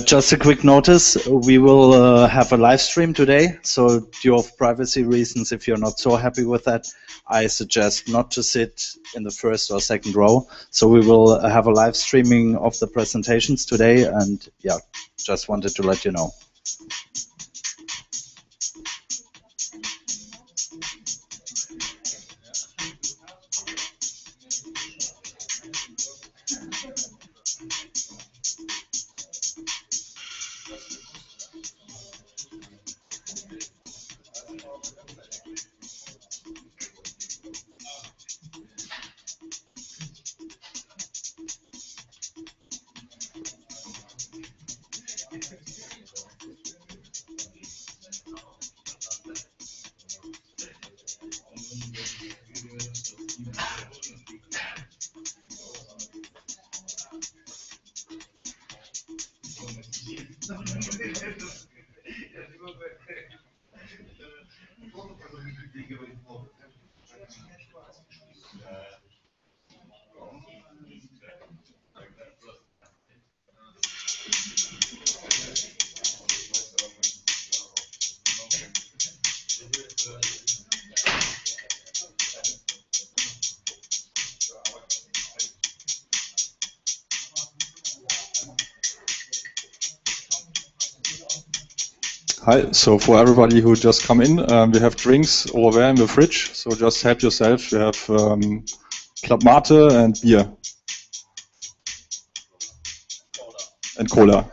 Just a quick notice, we will have a live stream today, so due of privacy reasons, if you're not so happy with that, I suggest not to sit in the first or second row. So we will have a live streaming of the presentations today, and yeah, just wanted to let you know. Hi, so for everybody who just come in, we have drinks over there in the fridge, so just help yourself. We have club mate and beer. And cola.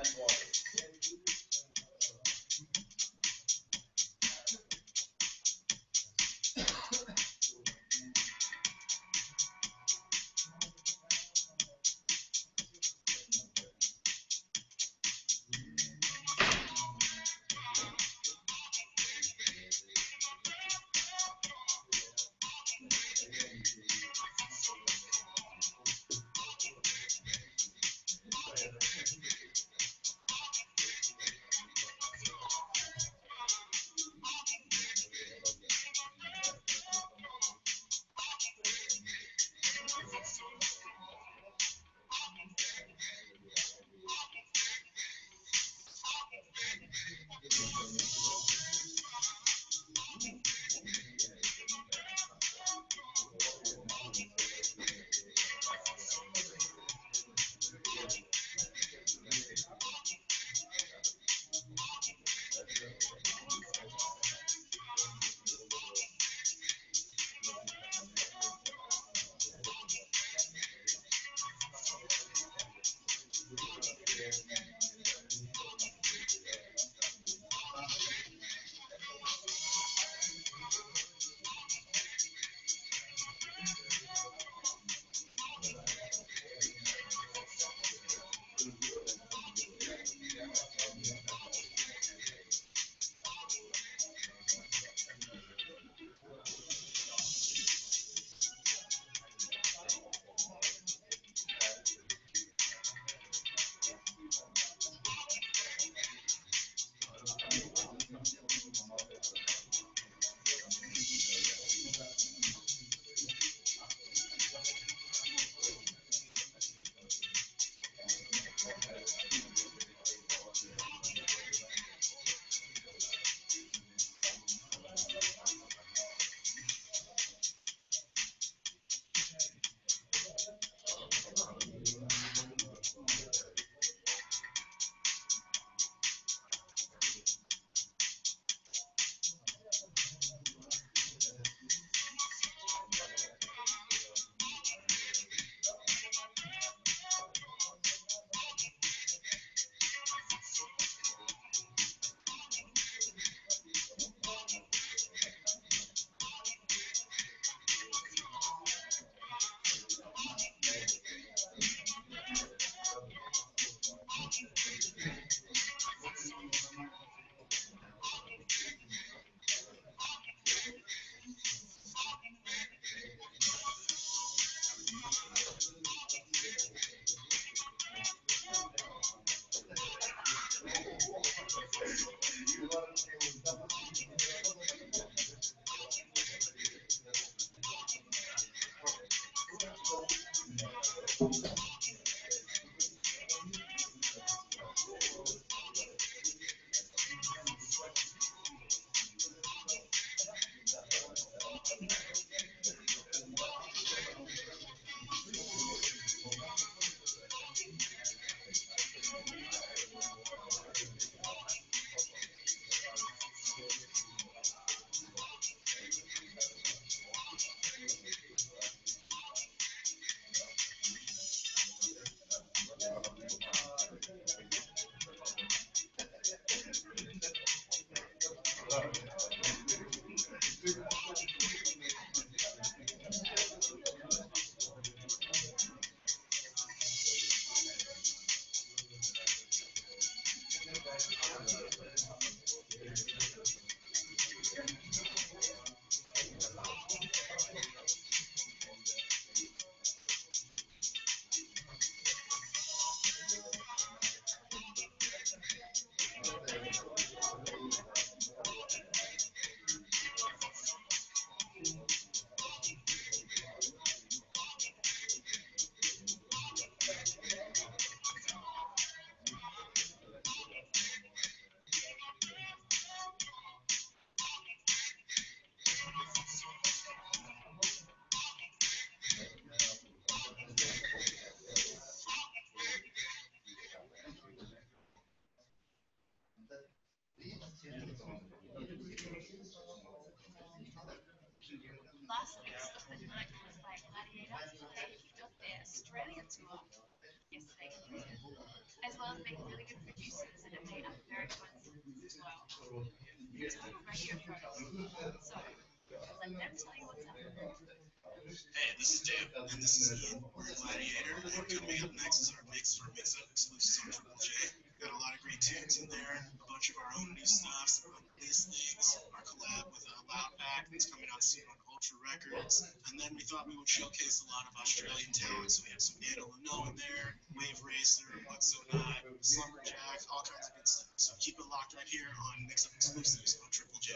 Hey, this is Dave, and this is Ian. We're Gladiator, and coming up next is our mix for Mix Up exclusives on Triple J. Got a lot of great tunes in there, a bunch of our own new stuff, some unreleased things, our collab with Loudpack that's coming out soon on Ultra Records, and then we thought we would showcase a lot of Australian talent, so we have some Anna Leno in there, Wave Racer, What's So Not, Slumberjack, all kinds of good stuff. So keep it locked right here on Mix Up exclusives on Triple J.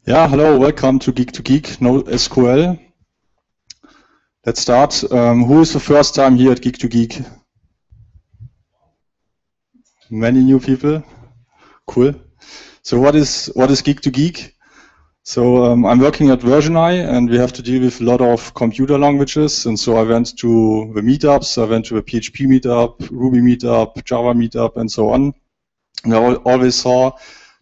Yeah, hello, welcome to Geek2Geek NoSQL. Let's start. Who is the first time here at Geek2Geek? Many new people. Cool. So what is Geek2Geek? So I'm working at VersionEye, and we have to deal with a lot of computer languages. And so I went to the meetups. I went to a PHP meetup, Ruby meetup, Java meetup, and so on. And I always saw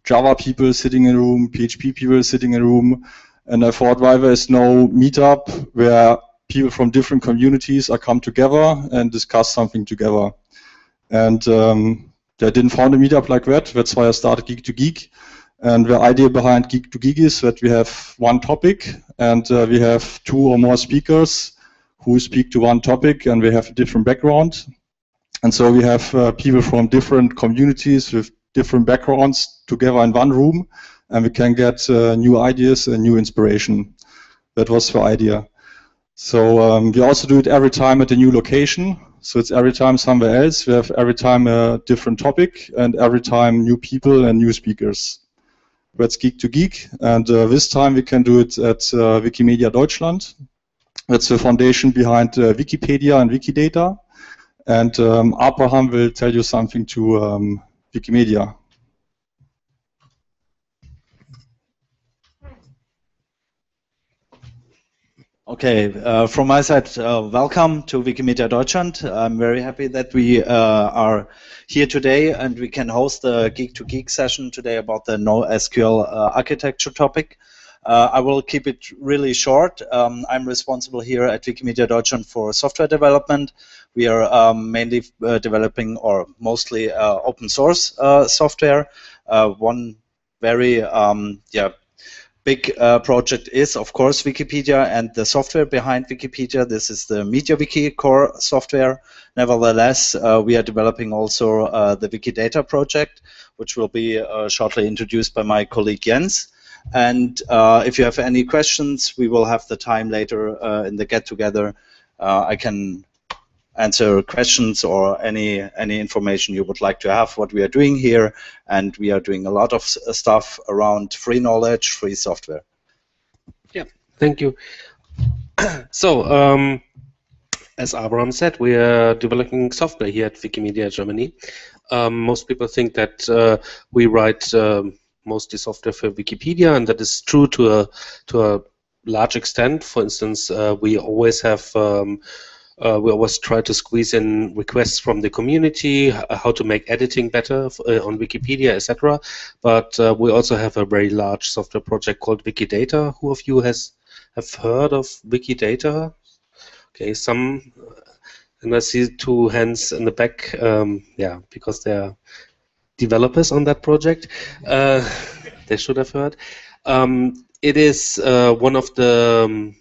Java people sitting in a room, PHP people sitting in a room, and I thought, why there is no meetup where people from different communities are come together and discuss something together. And I didn't find a meetup like that. That's why I started Geek2Geek. And the idea behind Geek2Geek is that we have one topic, and we have 2 or more speakers who speak to one topic, and we have a different background. And so we have people from different communities with different backgrounds together in one room, and we can get new ideas and new inspiration. That was the idea. So we also do it every time at a new location. So it's every time somewhere else. We have every time a different topic, and every time new people and new speakers. That's Geek2Geek, and this time we can do it at Wikimedia Deutschland. That's the foundation behind Wikipedia and Wikidata. And Abraham will tell you something to Wikimedia. Okay, from my side, welcome to Wikimedia Deutschland. I'm very happy that we are here today and we can host a Geek2Geek session today about the NoSQL architecture topic. I will keep it really short. I'm responsible here at Wikimedia Deutschland for software development. We are mainly developing, or mostly open source software. One very big project is, of course, Wikipedia and the software behind Wikipedia. This is the MediaWiki core software. Nevertheless, we are developing also the Wikidata project, which will be shortly introduced by my colleague Jens. And if you have any questions, we will have the time later in the get-together. I can answer questions or any information you would like to have what we are doing here, and we are doing a lot of stuff around free knowledge, free software. Yeah, thank you. So, as Abraham said, we are developing software here at Wikimedia Germany. Most people think that we write mostly software for Wikipedia, and that is true to a large extent. For instance, we always have we always try to squeeze in requests from the community, how to make editing better on Wikipedia, etc. But we also have a very large software project called Wikidata. Who of you have heard of Wikidata? Okay, some, and I see 2 hands in the back. Yeah, because they're developers on that project. They should have heard. It is one of the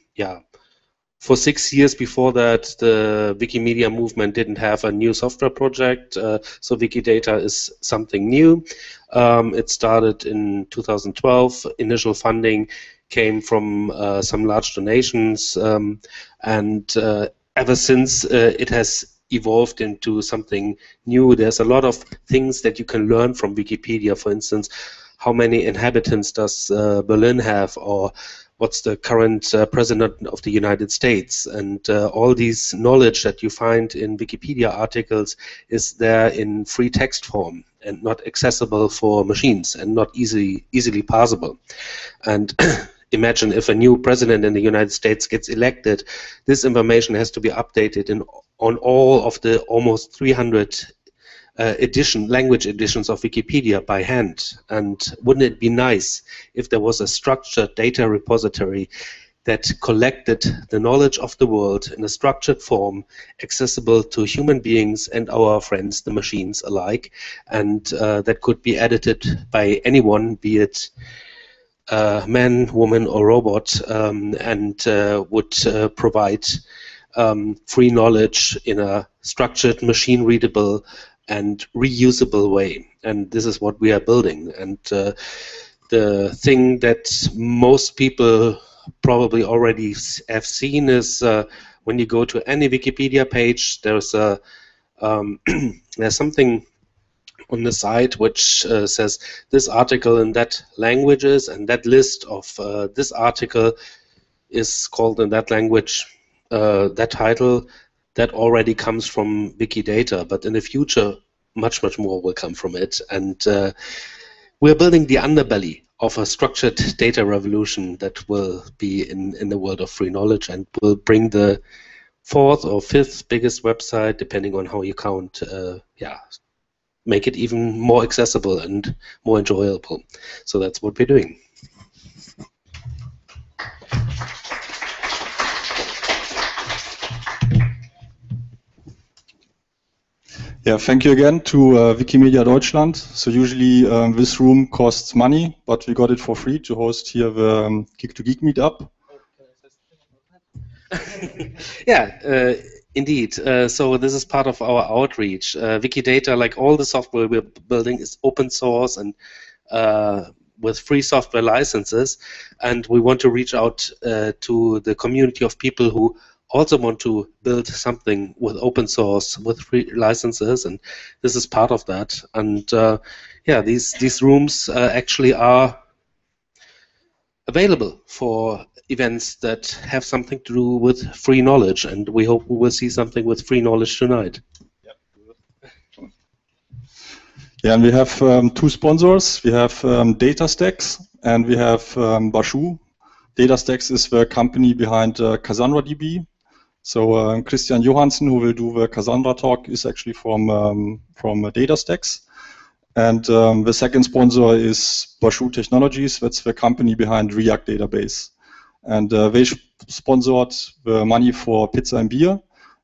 for 6 years before that, the Wikimedia movement didn't have a new software project, so Wikidata is something new. It started in 2012. Initial funding came from some large donations, and ever since it has evolved into something new. There's a lot of things that you can learn from Wikipedia. For instance, how many inhabitants does Berlin have, or what's the current president of the United States, and all these knowledge that you find in Wikipedia articles is there in free text form and not accessible for machines and not easily parsable. And imagine if a new president in the United States gets elected, this information has to be updated on all of the almost 300 language editions of Wikipedia by hand. And wouldn't it be nice if there was a structured data repository that collected the knowledge of the world in a structured form, accessible to human beings and our friends, the machines alike, and that could be edited by anyone, be it man, woman, or robot, and would provide free knowledge in a structured, machine-readable, and reusable way. And this is what we are building. And the thing that most people probably already have seen is when you go to any Wikipedia page, there's a there's something on the site which says this article in that languages, and that list of this article is called in that language, that title, that already comes from Wikidata, but in the future much more will come from it. And we're building the underbelly of a structured data revolution that will be in the world of free knowledge, and will bring the fourth or fifth biggest website, depending on how you count, make it even more accessible and more enjoyable. So that's what we're doing. Yeah, thank you again to Wikimedia Deutschland. So usually this room costs money, but we got it for free to host here the Geek2Geek meetup. Yeah, indeed. So this is part of our outreach. Wikidata, like all the software we're building, is open source and with free software licenses, and we want to reach out to the community of people who also want to build something with open source, with free licenses, and this is part of that. And yeah, these rooms actually are available for events that have something to do with free knowledge, and we hope we will see something with free knowledge tonight. Yeah, and we have two sponsors. We have DataStax and we have Bashu. DataStax is the company behind CassandraDB. So Christian Johansen, who will do the Cassandra talk, is actually from DataStax. And the second sponsor is Bashu Technologies. That's the company behind Riak database. And they sponsored the money for pizza and beer.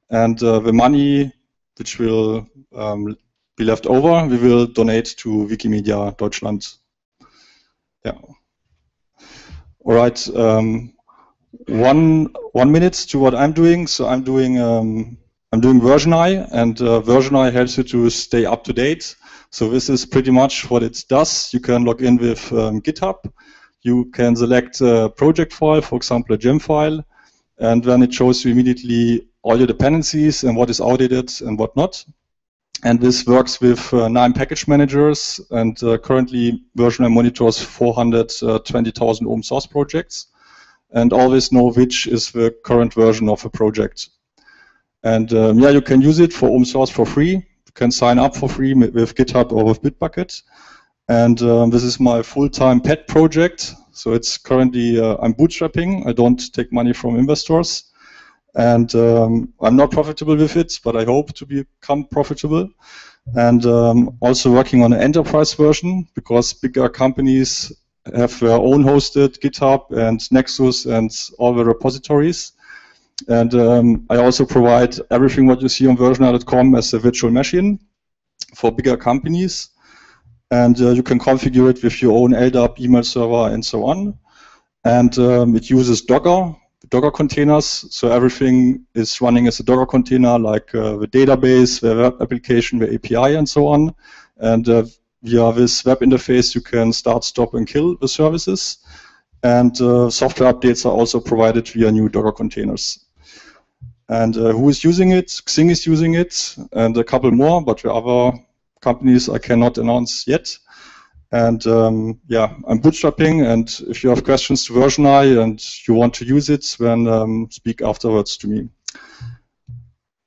And the money which will be left over, we will donate to Wikimedia Deutschland. Yeah. All right. 1 minute to what I'm doing. So I'm doing VersionEye, and VersionEye helps you to stay up to date. So this is pretty much what it does. You can log in with GitHub. You can select a project file, for example, a gem file, and then it shows you immediately all your dependencies and what is outdated and what not. And this works with 9 package managers, and currently VersionEye monitors 420,000 open source projects, and always know which is the current version of a project. And yeah, you can use it for open source for free. You can sign up for free with GitHub or with Bitbucket. And this is my full-time pet project. So it's currently, I'm bootstrapping. I don't take money from investors. And I'm not profitable with it, but I hope to become profitable. And also working on an enterprise version, because bigger companies have their own hosted GitHub and Nexus and all the repositories. And I also provide everything what you see on versioneye.com as a virtual machine for bigger companies. And you can configure it with your own LDAP, email server, and so on. And it uses Docker containers, so everything is running as a Docker container, like the database, the web application, the API, and so on. And via this web interface, you can start, stop, and kill the services. And software updates are also provided via new Docker containers. And who is using it? Xing is using it, and a couple more, but the other companies I cannot announce yet. And yeah, I'm bootstrapping, and if you have questions to VersionEye and you want to use it, then speak afterwards to me.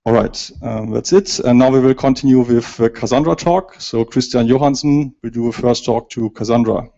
All right, that's it. And now we will continue with the Cassandra talk. So Christian Johansen will do a first talk to Cassandra.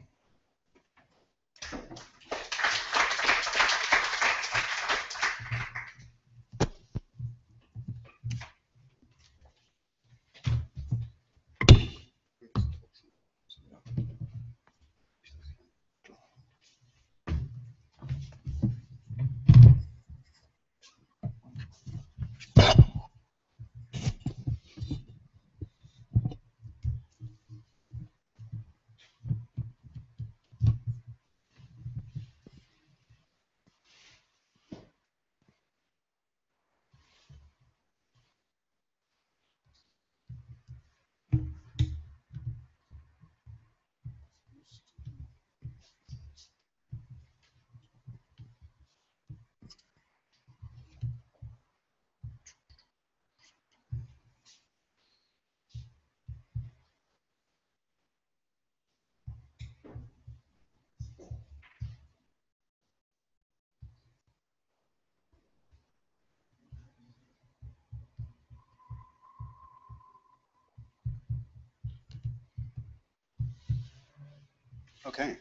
Okay.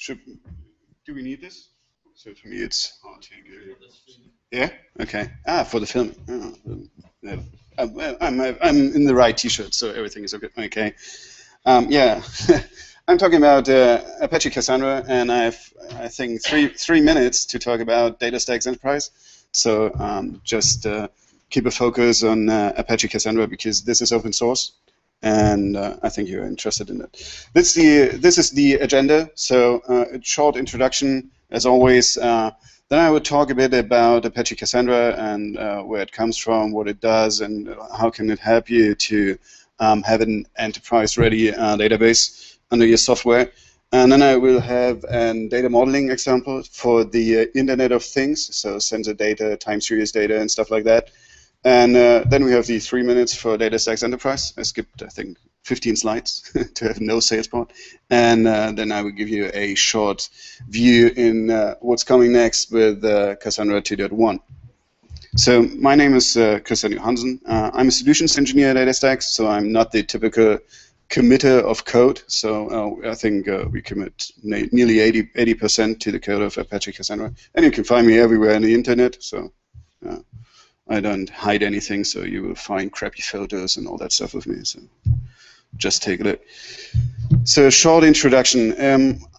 Do we need this? So for me, it's hard to go. Yeah. Okay. Ah, for the film. Oh, no. I'm in the right T-shirt, so everything is okay. Okay. Yeah. I'm talking about Apache Cassandra, and I think three minutes to talk about DataStax Enterprise. So just keep a focus on Apache Cassandra because this is open source, and I think you're interested in it. This is the agenda. So a short introduction, as always. Then I would talk a bit about Apache Cassandra and where it comes from, what it does, and how can it help you to have an enterprise-ready database under your software. And then I will have a data modeling example for the Internet of Things, so sensor data, time series data, and stuff like that. And then we have the 3 minutes for DataStax Enterprise. I skipped, I think, 15 slides to have no sales part. And then I will give you a short view in what's coming next with Cassandra 2.1. So my name is Christian Johansen. I'm a solutions engineer at DataStax, so I'm not the typical committer of code. So I think we commit nearly 80% to the code of Apache Cassandra. And you can find me everywhere on the internet. So I don't hide anything, so you will find crappy photos and all that stuff of me. So just take a look. So a short introduction.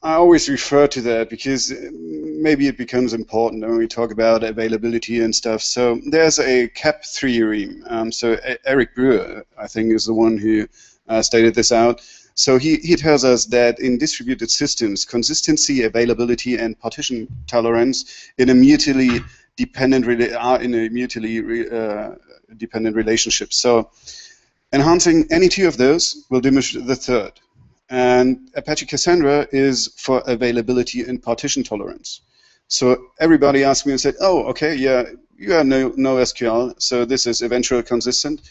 I always refer to that because maybe it becomes important when we talk about availability and stuff. So there's a CAP theorem. So Eric Brewer, I think, is the one who stated this out. So he tells us that in distributed systems, consistency, availability, and partition tolerance in a mutually dependent dependent relationship. So enhancing any two of those will diminish the third. And Apache Cassandra is for availability and partition tolerance. So everybody asked me and said, oh, okay, yeah, you have NoSQL, so this is eventually consistent.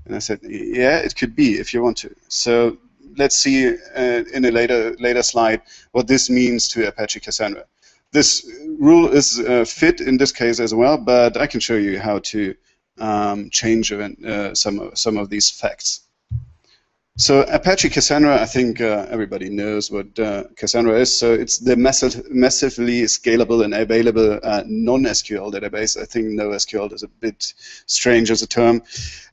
And I said, yeah, it could be if you want to. So let's see in a later slide what this means to Apache Cassandra. This rule is fit in this case as well, but I can show you how to change some of these facts. So Apache Cassandra, I think everybody knows what Cassandra is. So it's the massively scalable and available non-SQL database. I think NoSQL is a bit strange as a term.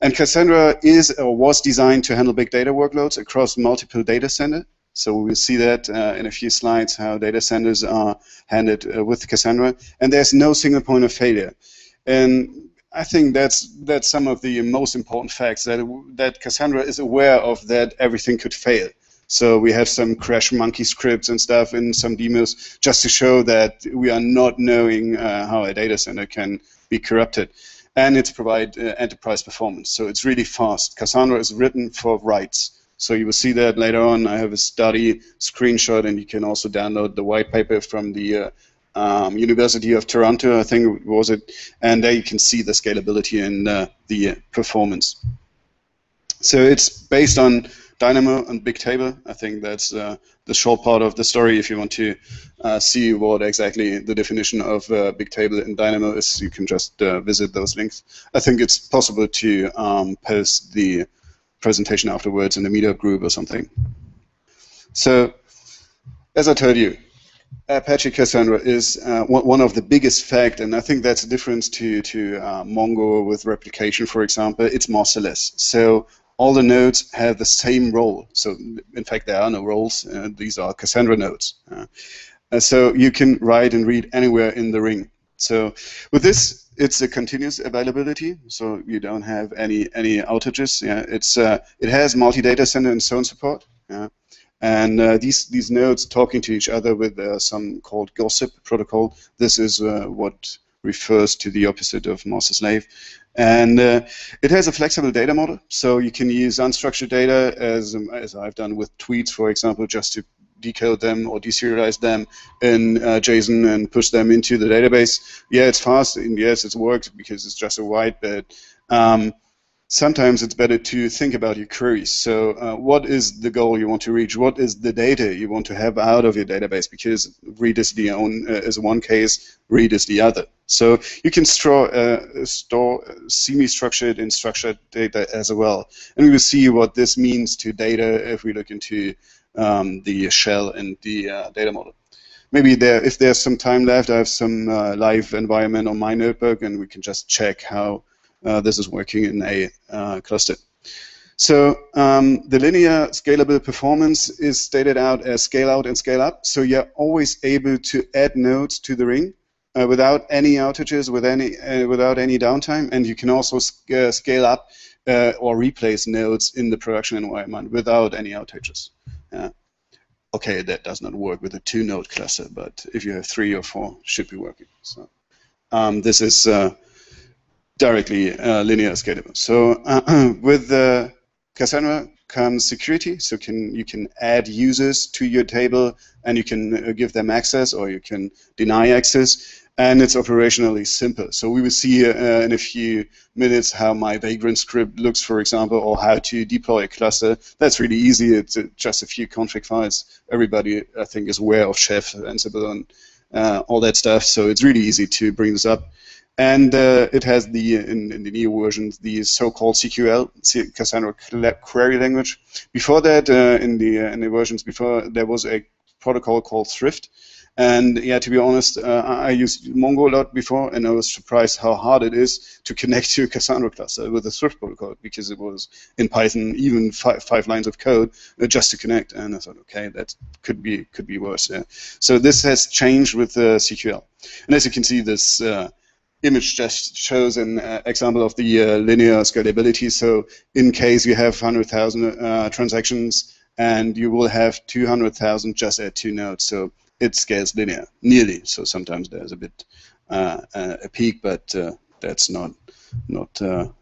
And Cassandra is or was designed to handle big data workloads across multiple data centers. So we will see that in a few slides how data centers are handled with Cassandra. And there's no single point of failure. And I think that's some of the most important facts that Cassandra is aware of, that everything could fail. So we have some crash monkey scripts and stuff in some demos just to show that we are not knowing how a data center can be corrupted. And it's provide enterprise performance. So it's really fast. Cassandra is written for writes. So you will see that later on. I have a study screenshot, and you can also download the white paper from the University of Toronto, I think was it, and there you can see the scalability and the performance. So it's based on Dynamo and Bigtable. I think that's the short part of the story. If you want to see what exactly the definition of Bigtable and Dynamo is, you can just visit those links. I think it's possible to post the presentation afterwards in the meetup group or something. So, as I told you, Apache Cassandra is one of the biggest facts, and I think that's a difference to Mongo with replication, for example. It's masterless. So all the nodes have the same role. So in fact, there are no roles. These are Cassandra nodes. So you can write and read anywhere in the ring. So with this, it's a continuous availability, so you don't have any outages. Yeah, it has multi-data center and so on support. Yeah. And these nodes talking to each other with some called gossip protocol. This is what refers to the opposite of master-slave. And it has a flexible data model, so you can use unstructured data as I've done with tweets, for example, just to decode them or deserialize them in JSON and push them into the database. Yeah, it's fast, and yes, it's worked because it's just a write, but sometimes it's better to think about your queries. So what is the goal you want to reach? What is the data you want to have out of your database? Because read is one case, read is the other. So you can store semi-structured and structured data as well. And we will see what this means to data if we look into the shell and the data model. Maybe if there's some time left, I have some live environment on my notebook, and we can just check how this is working in a cluster. So the linear scalable performance is stated out as scale out and scale up. So you're always able to add nodes to the ring without any outages, without any downtime, and you can also scale up or replace nodes in the production environment without any outages. Okay, that does not work with a 2-node cluster, but if you have 3 or 4, should be working. So this is directly linear scalable. So with Cassandra comes security, so you can add users to your table, and you can give them access, or you can deny access, and it's operationally simple. So we will see in a few minutes how my Vagrant script looks, for example, or how to deploy a cluster. That's really easy. It's just a few config files. Everybody, I think, is aware of Chef, Ansible, and all that stuff, so it's really easy to bring this up. And it has in the new versions the so-called CQL, Cassandra Query Language. Before that, in the versions before, there was a protocol called Thrift. And yeah, to be honest, I used Mongo a lot before, and I was surprised how hard it is to connect to a Cassandra cluster with the Thrift protocol, because it was in Python even five lines of code just to connect. And I thought, okay, that could be worse. Yeah. So this has changed with CQL, and as you can see, this image just shows an example of the linear scalability. So in case you have 100,000 transactions, and you will have 200,000 just at 2 nodes. So it scales linear, nearly. So sometimes there's a bit a peak, but that's not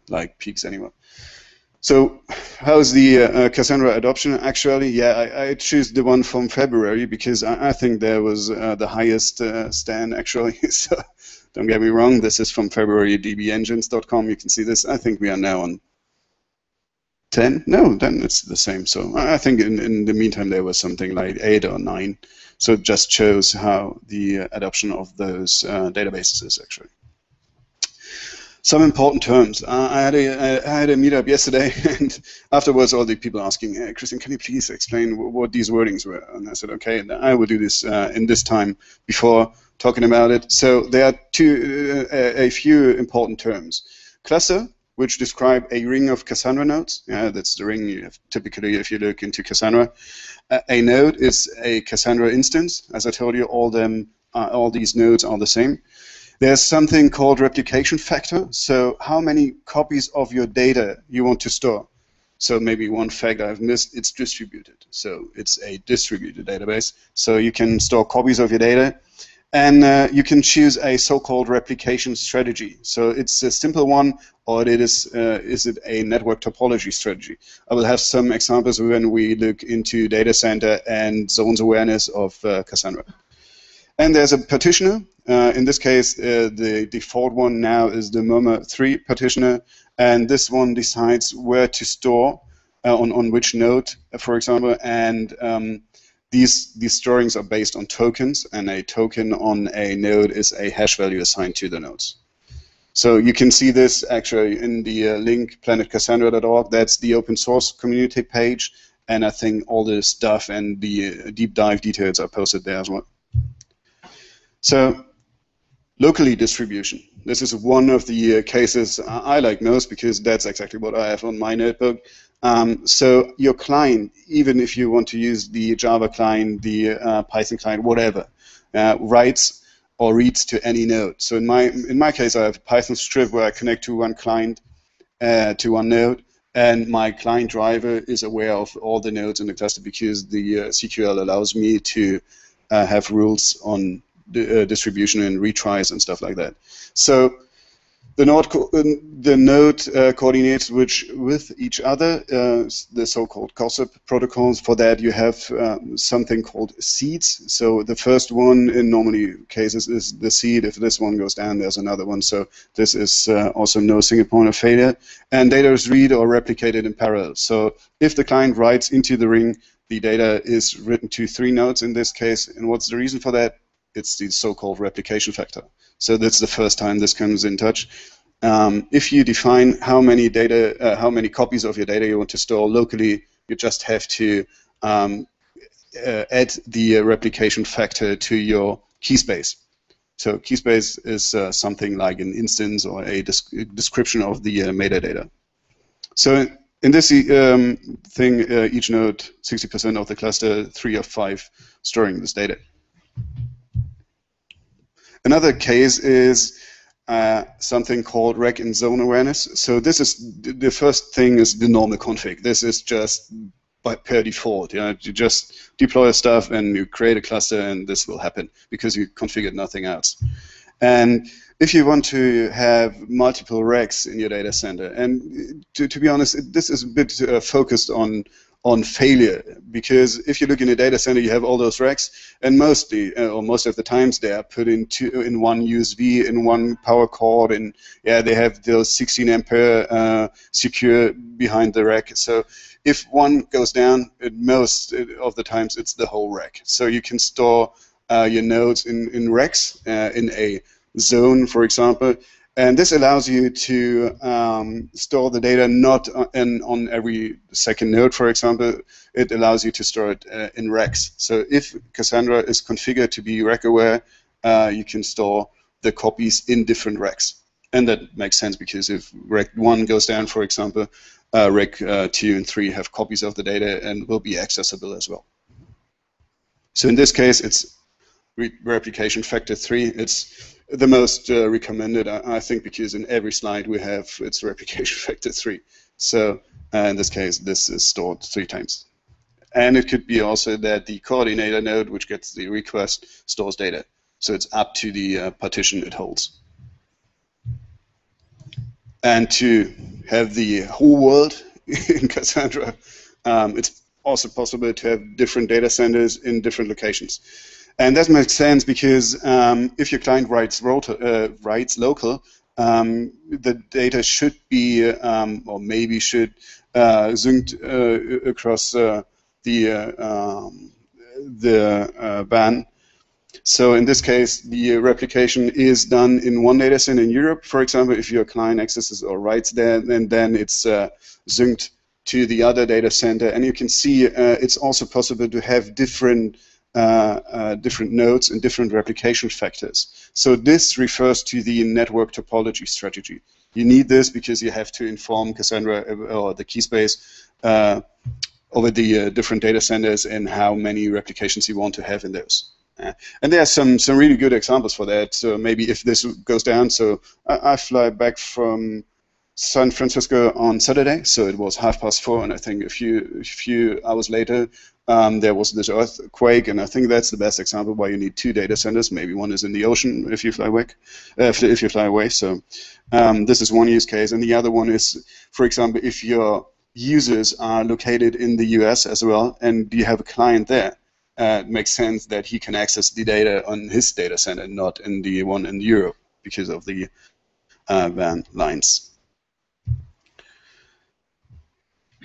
like peaks anymore. So how's the Cassandra adoption? Actually, yeah, I choose the one from February because I think there was the highest stand actually. So don't get me wrong, this is from February, dbengines.com. You can see this. I think we are now on 10. No, then it's the same. So I think in the meantime there was something like 8 or 9. So it just shows how the adoption of those databases is actually. Some important terms. I had a meetup yesterday, and afterwards all the people asking, hey, Christian, can you please explain what these wordings were? And I said, okay, I will do this in this time before talking about it. So there are a few important terms. Cluster, which describe a ring of Cassandra nodes. Yeah, that's the ring you have typically if you look into Cassandra. A node is a Cassandra instance. As I told you, all these nodes are the same. There's something called replication factor. So how many copies of your data you want to store. So maybe one fact I've missed, it's distributed. So it's a distributed database. So you can store copies of your data. And you can choose a so-called replication strategy. So it's a simple one, or is it a network topology strategy? I will have some examples when we look into data center and zones awareness of Cassandra. And there's a partitioner. In this case, the default one now is the Murmur3 partitioner, and this one decides where to store on which node, for example, and these storings are based on tokens, and a token on a node is a hash value assigned to the nodes. So you can see this actually in the link planetcassandra.org. That's the open source community page, and I think all the stuff and the deep dive details are posted there as well. So locally distribution. This is one of the cases I like most because that's exactly what I have on my notebook. So your client, even if you want to use the Java client, the Python client, whatever, writes or reads to any node. So in my case, I have a Python script where I connect to one client, to one node, and my client driver is aware of all the nodes in the cluster because the CQL allows me to have rules on the distribution and retries and stuff like that. So the node coordinates with each other, the so-called gossip protocols. For that, you have something called seeds. So the first one in normally cases is the seed. If this one goes down, there's another one. So this is also no single point of failure. And data is read or replicated in parallel. So if the client writes into the ring, the data is written to 3 nodes in this case. And what's the reason for that? It's the so-called replication factor. So that's the first time this comes in touch. If you define how many copies of your data you want to store locally, you just have to add the replication factor to your key space. So key space is something like an instance or a description of the metadata. So in this thing, each node 60% of the cluster, 3 of 5 storing this data. Another case is something called rack and zone awareness. So this is the first thing is the normal config. This is just per default. You just deploy stuff and you create a cluster and this will happen because you configured nothing else. And if you want to have multiple racks in your data center, and to be honest, this is a bit focused on failure, because if you look in a data center, you have all those racks, and mostly, or most of the times, they are put in one USB, in one power cord, and yeah, they have those 16 ampere secure behind the rack. So if one goes down, most of the times it's the whole rack. So you can store your nodes in racks in a zone, for example, and this allows you to store the data not on every second node, for example. It allows you to store it in racks. So if Cassandra is configured to be rack aware, you can store the copies in different racks. And that makes sense because if rack 1 goes down, for example, rack 2 and 3 have copies of the data and will be accessible as well. So in this case, it's replication factor 3. It's the most recommended, I think, because in every slide we have its replication factor 3. So in this case, this is stored 3 times. And it could be also that the coordinator node, which gets the request, stores data. So it's up to the partition it holds. And to have the whole world in Cassandra, it's also possible to have different data centers in different locations. And that makes sense because if your client writes local, the data should be, or maybe should, synced across the WAN. So in this case, the replication is done in one data center in Europe. For example, if your client accesses or writes there, and then it's synced to the other data center. And you can see it's also possible to have different nodes and different replication factors. So this refers to the network topology strategy. You need this because you have to inform Cassandra or the key space over the different data centers and how many replications you want to have in those. And there are some really good examples for that. So maybe if this goes down, so I fly back from San Francisco on Saturday, so it was 4:30, and I think a few hours later there was this earthquake, and I think that's the best example why you need 2 data centers. Maybe one is in the ocean if you fly away. So this is one use case, and the other one is, for example, if your users are located in the US as well, and you have a client there. It makes sense that he can access the data on his data center, not in the one in Europe, because of the WAN lines.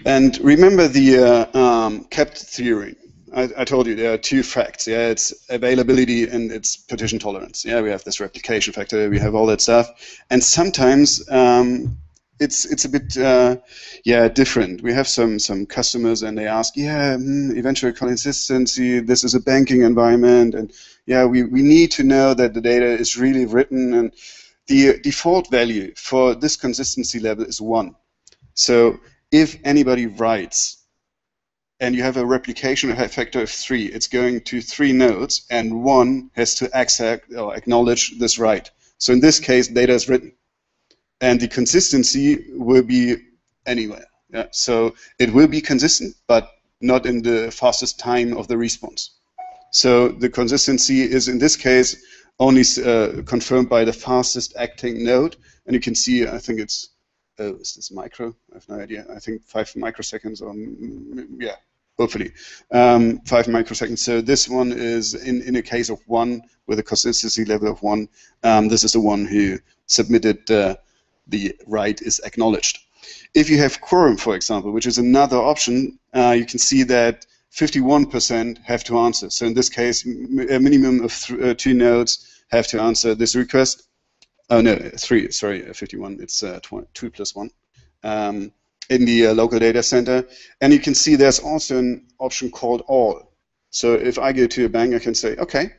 And remember the capped theory. I told you there are 2 facts. Yeah, it's availability and it's partition tolerance. Yeah, we have this replication factor, we have all that stuff, and sometimes it's a bit different. We have some customers and they ask, eventual consistency, this is a banking environment, and yeah, we need to know that the data is really written, and the default value for this consistency level is 1. So if anybody writes and you have a replication factor of 3, it's going to 3 nodes and 1 has to accept or acknowledge this write. So in this case, data is written. And the consistency will be anywhere. Yeah? So it will be consistent, but not in the fastest time of the response. So the consistency is, in this case, only confirmed by the fastest acting node. And you can see, I think it's, is this micro? I have no idea. I think 5 microseconds, or yeah, hopefully 5 microseconds. So this one is in a case of 1 with a consistency level of 1. This is the one who submitted the write is acknowledged. If you have quorum, for example, which is another option, you can see that 51% have to answer. So in this case, a minimum of 2 nodes have to answer this request. Oh no, 3. Sorry, 51. It's 2 plus 1 in the local data center. And you can see there's also an option called all. So if I go to a bank, I can say, okay,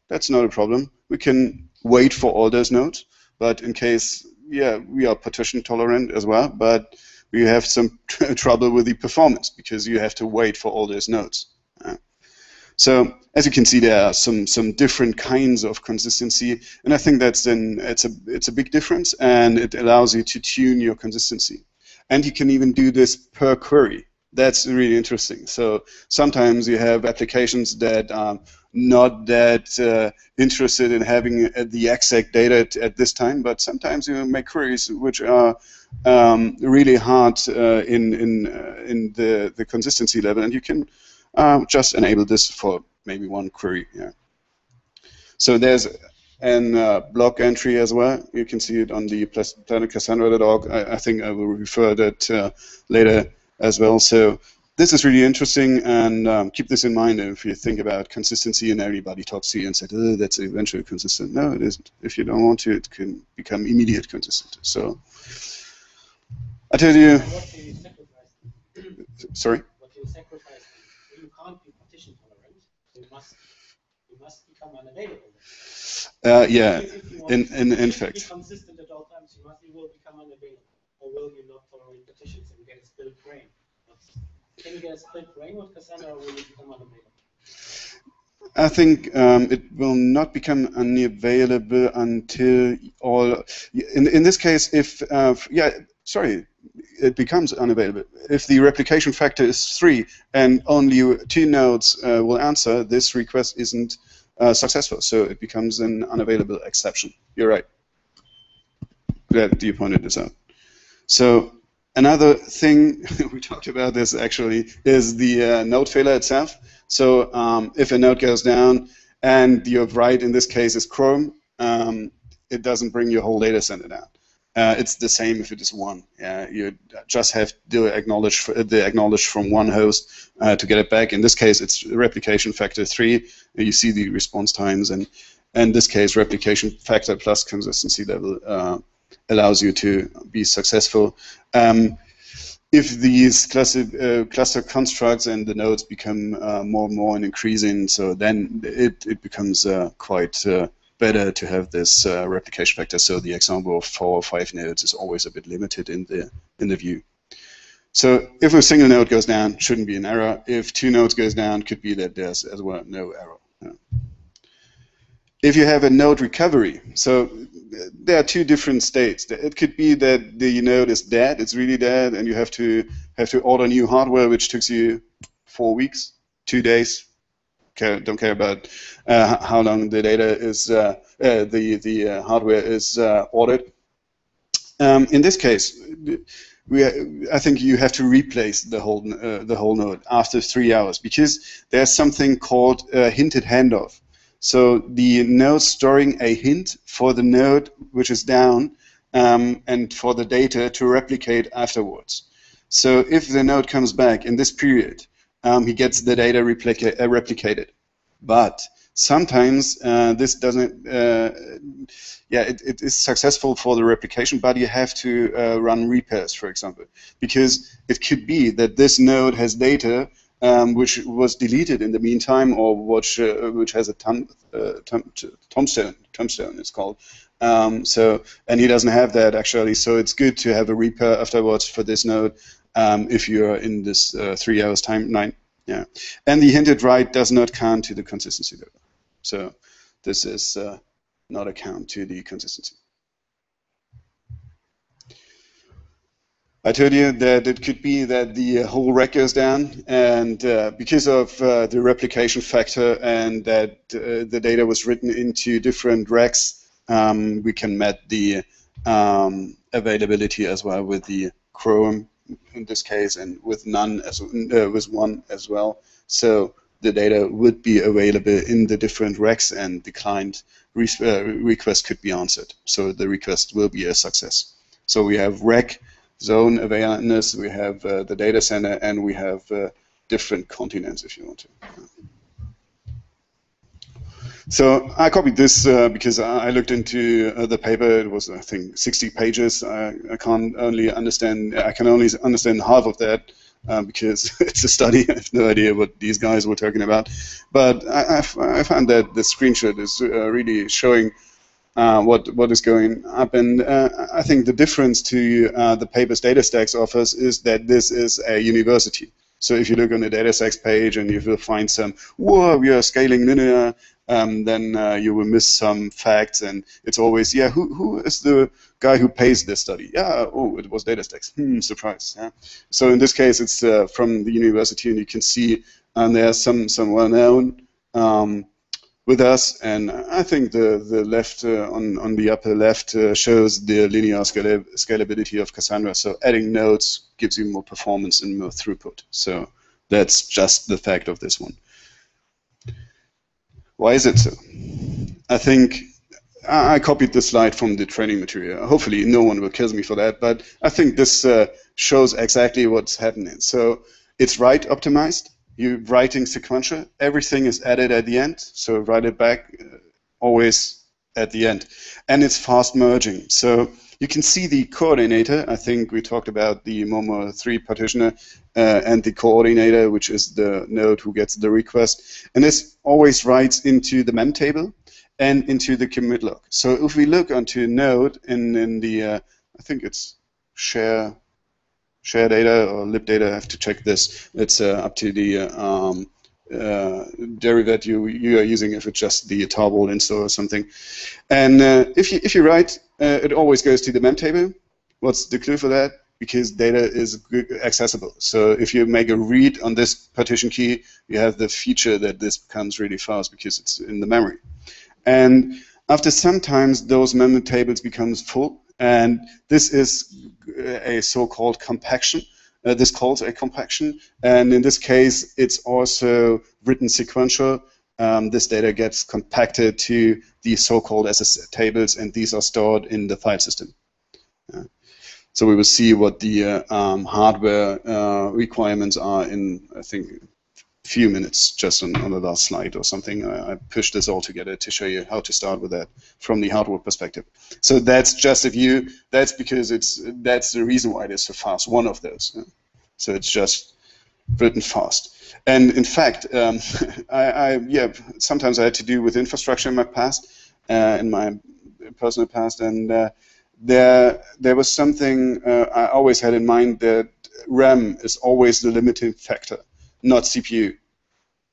that's not a problem. We can wait for all those nodes, but in case, yeah, we are partition tolerant as well, but we have some trouble with the performance because you have to wait for all those nodes. So as you can see, there are some different kinds of consistency, and I think it's a big difference, and it allows you to tune your consistency. And you can even do this per query. That's really interesting. So sometimes you have applications that are not that interested in having the exact data at this time, but sometimes you make queries which are really hard in the consistency level, and you can just enable this for maybe one query. Yeah. So there's a blog entry as well. You can see it on the planetcassandra.org. I think I will refer that later as well. So this is really interesting, and keep this in mind if you think about consistency and everybody talks to you and said, oh, that's eventually consistent. No, it isn't. If you don't want to, it can become immediate consistent. So I tell you, sorry? What you sacrifice, you can't be partition tolerant, so you must become unavailable. Yeah, in fact. If you be consistent at all times, you will become unavailable, or will you not tolerate partitions and get a split brain? Can you get a split brain with Cassandra, or will you become unavailable? I think it will not become unavailable until all. In this case, if it becomes unavailable. If the replication factor is 3 and only 2 nodes will answer, this request isn't successful, so it becomes an unavailable exception. You're right. Glad you pointed this out. So another thing we talked about this actually is the node failure itself. So if a node goes down and your write in this case is Chrome, it doesn't bring your whole data center down. It's the same if it is 1. You just have to acknowledge from one host to get it back. In this case, it's replication factor 3. You see the response times, and in this case, replication factor plus consistency level allows you to be successful. If these cluster constructs and the nodes become more and more increasing, so then it becomes quite better to have this replication factor. So the example of 4 or 5 nodes is always a bit limited in the view. So if a single node goes down, shouldn't be an error. If 2 nodes goes down, could be that there's as well no error. Yeah. If you have a node recovery, so there are 2 different states. It could be that the node is dead, it's really dead, and you have to order new hardware, which takes you 4 weeks, 2 days. Don't care about how long the data is, the hardware is ordered. In this case, I think you have to replace the whole node after 3 hours, because there's something called a hinted handoff. So the node storing a hint for the node which is down and for the data to replicate afterwards. So if the node comes back in this period, he gets the data replicated. But sometimes this doesn't, it is successful for the replication, but you have to run repairs, for example, because it could be that this node has data which was deleted in the meantime, or which has a tombstone it's called. And he doesn't have that actually, so it's good to have a repair afterwards for this node if you're in this 3 hours timeline. Yeah, and the hinted write does not count to the consistency level. So this is not a count to the consistency. I told you that it could be that the whole rack goes down, and because of the replication factor and that the data was written into different racks, we can map the availability as well with the Chrome in this case, and with none as with 1 as well. So the data would be available in the different racks, and the client request could be answered. So the request will be a success. So we have rack, zone awareness, we have the data center, and we have different continents if you want to. So I copied this because I looked into the paper. It was, I think, 60 pages. I can only understand half of that. because it's a study. I have no idea what these guys were talking about. But I found that the screenshot is really showing what is going up. And I think the difference to the paper's DataStax offers is that this is a university. So if you look on the DataStax page and you will find some, whoa, we are scaling linear, then you will miss some facts, and it's always, yeah, who is the guy who pays this study? Yeah, oh, it was DataStax. Surprise. Yeah. So in this case, it's from the university, and you can see there's some well-known with us, and I think the left on the upper left shows the linear scalability of Cassandra. So adding nodes gives you more performance and more throughput. So that's just the fact of this one. Why is it so? I think I copied this slide from the training material. Hopefully no one will kill me for that, but I think this shows exactly what's happening. So it's write optimized. You're writing sequential. Everything is added at the end, so write it back always at the end. And it's fast merging. So you can see the coordinator. I think we talked about the Momo3 partitioner and the coordinator, which is the node who gets the request. And this always writes into the mem table and into the commit log. So if we look onto a node in the, I think it's share data or lib data, I have to check this. It's up to the derivative you are using, if it's just the tarball install or something. And if you write, it always goes to the mem table. What's the clue for that? Because data is accessible. So if you make a read on this partition key, you have the feature that this becomes really fast because it's in the memory. And after sometimes those mem tables becomes full, and this is a so-called compaction. This calls a compaction, and in this case, it's also written sequential. This data gets compacted to the so-called SS tables, and these are stored in the file system. So we will see what the hardware requirements are in, I think, a few minutes, just on the last slide or something. I pushed this all together to show you how to start with that from the hardware perspective. So that's just a view. That's because that's the reason why it is so fast. One of those. So it's just written fast. And in fact, sometimes I had to do with infrastructure in my past, in my personal past, and there was something I always had in mind, that RAM is always the limiting factor, not CPU,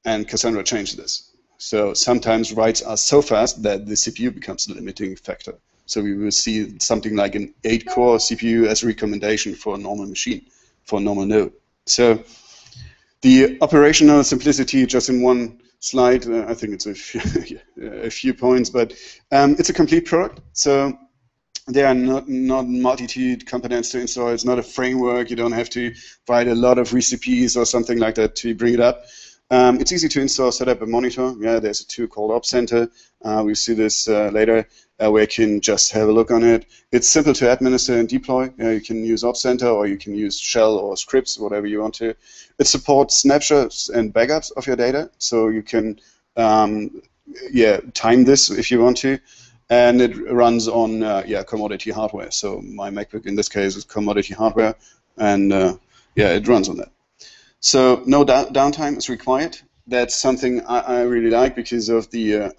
and Cassandra changed this. So sometimes writes are so fast that the CPU becomes the limiting factor. So we will see something like an 8-core CPU as a recommendation for a normal machine, for a normal node. So the operational simplicity, just in one slide, I think it's a few points, but it's a complete product. So there are not multitude components to install. It's not a framework. You don't have to write a lot of recipes or something like that to bring it up. It's easy to install, set up a monitor. Yeah, there's a tool called Op Center. We'll see this later, where you can just have a look on it. It's simple to administer and deploy. You can use Op Center, or you can use shell or scripts, whatever you want to. It supports snapshots and backups of your data, so you can time this if you want to. And it runs on commodity hardware. So my MacBook in this case is commodity hardware, and it runs on that. So no downtime is required. That's something I really like because of the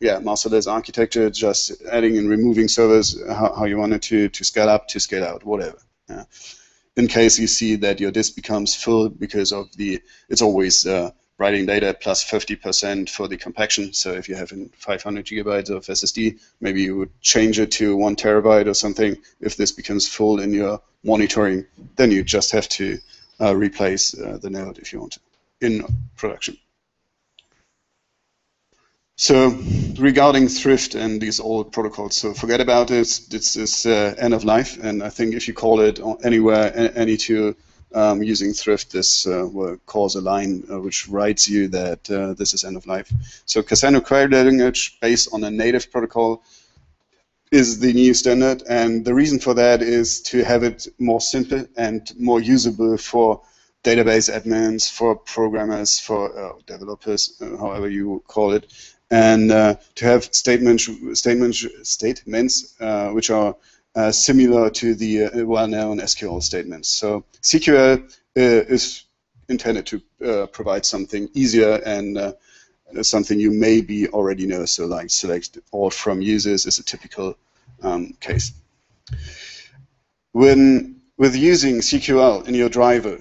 masterless architecture, just adding and removing servers how you want it to scale up, to scale out, whatever. Yeah. In case you see that your disk becomes full because of it's always writing data plus 50% for the compaction. So if you have 500 gigabytes of SSD, maybe you would change it to 1 terabyte or something. If this becomes full in your monitoring, then you just have to replace the node if you want to in production. So regarding thrift and these old protocols, so forget about it. This is end of life, and I think if you call it anywhere, any tool, using thrift, this will cause a line which writes you that this is end of life. So Cassandra query language based on a native protocol is the new standard, and the reason for that is to have it more simple and more usable for database admins, for programmers, for developers, however you call it, and to have statements which are similar to the well-known SQL statements. So SQL is intended to provide something easier and something you maybe already know. So like select all from users is a typical case. With using CQL in your driver,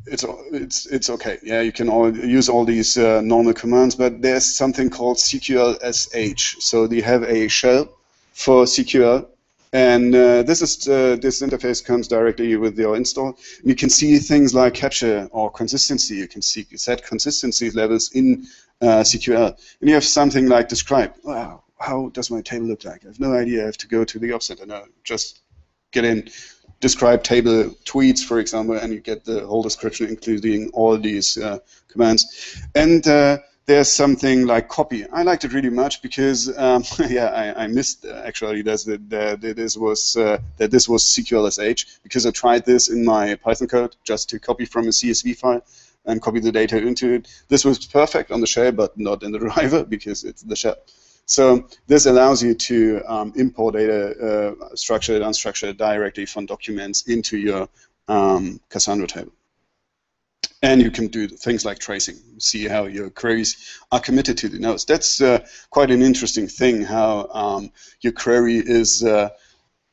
it's okay. Yeah, you can use all these normal commands, but there's something called CQL-SH. So you have a shell for CQL, and this interface comes directly with your install. You can see things like capture or consistency. You can set consistency levels in CQL, and you have something like describe. Wow, how does my table look like? I have no idea. I have to go to the offset and just get in. Describe table tweets, for example, and you get the whole description, including all these commands. And there's something like copy. I liked it really much because, yeah, I missed actually that this was CQL-SH, because I tried this in my Python code just to copy from a CSV file and copy the data into it. This was perfect on the shell, but not in the driver because it's the shell. So this allows you to import data, structured, unstructured, directly from documents into your Cassandra table. And you can do things like tracing, see how your queries are committed to the nodes. That's quite an interesting thing, how your query is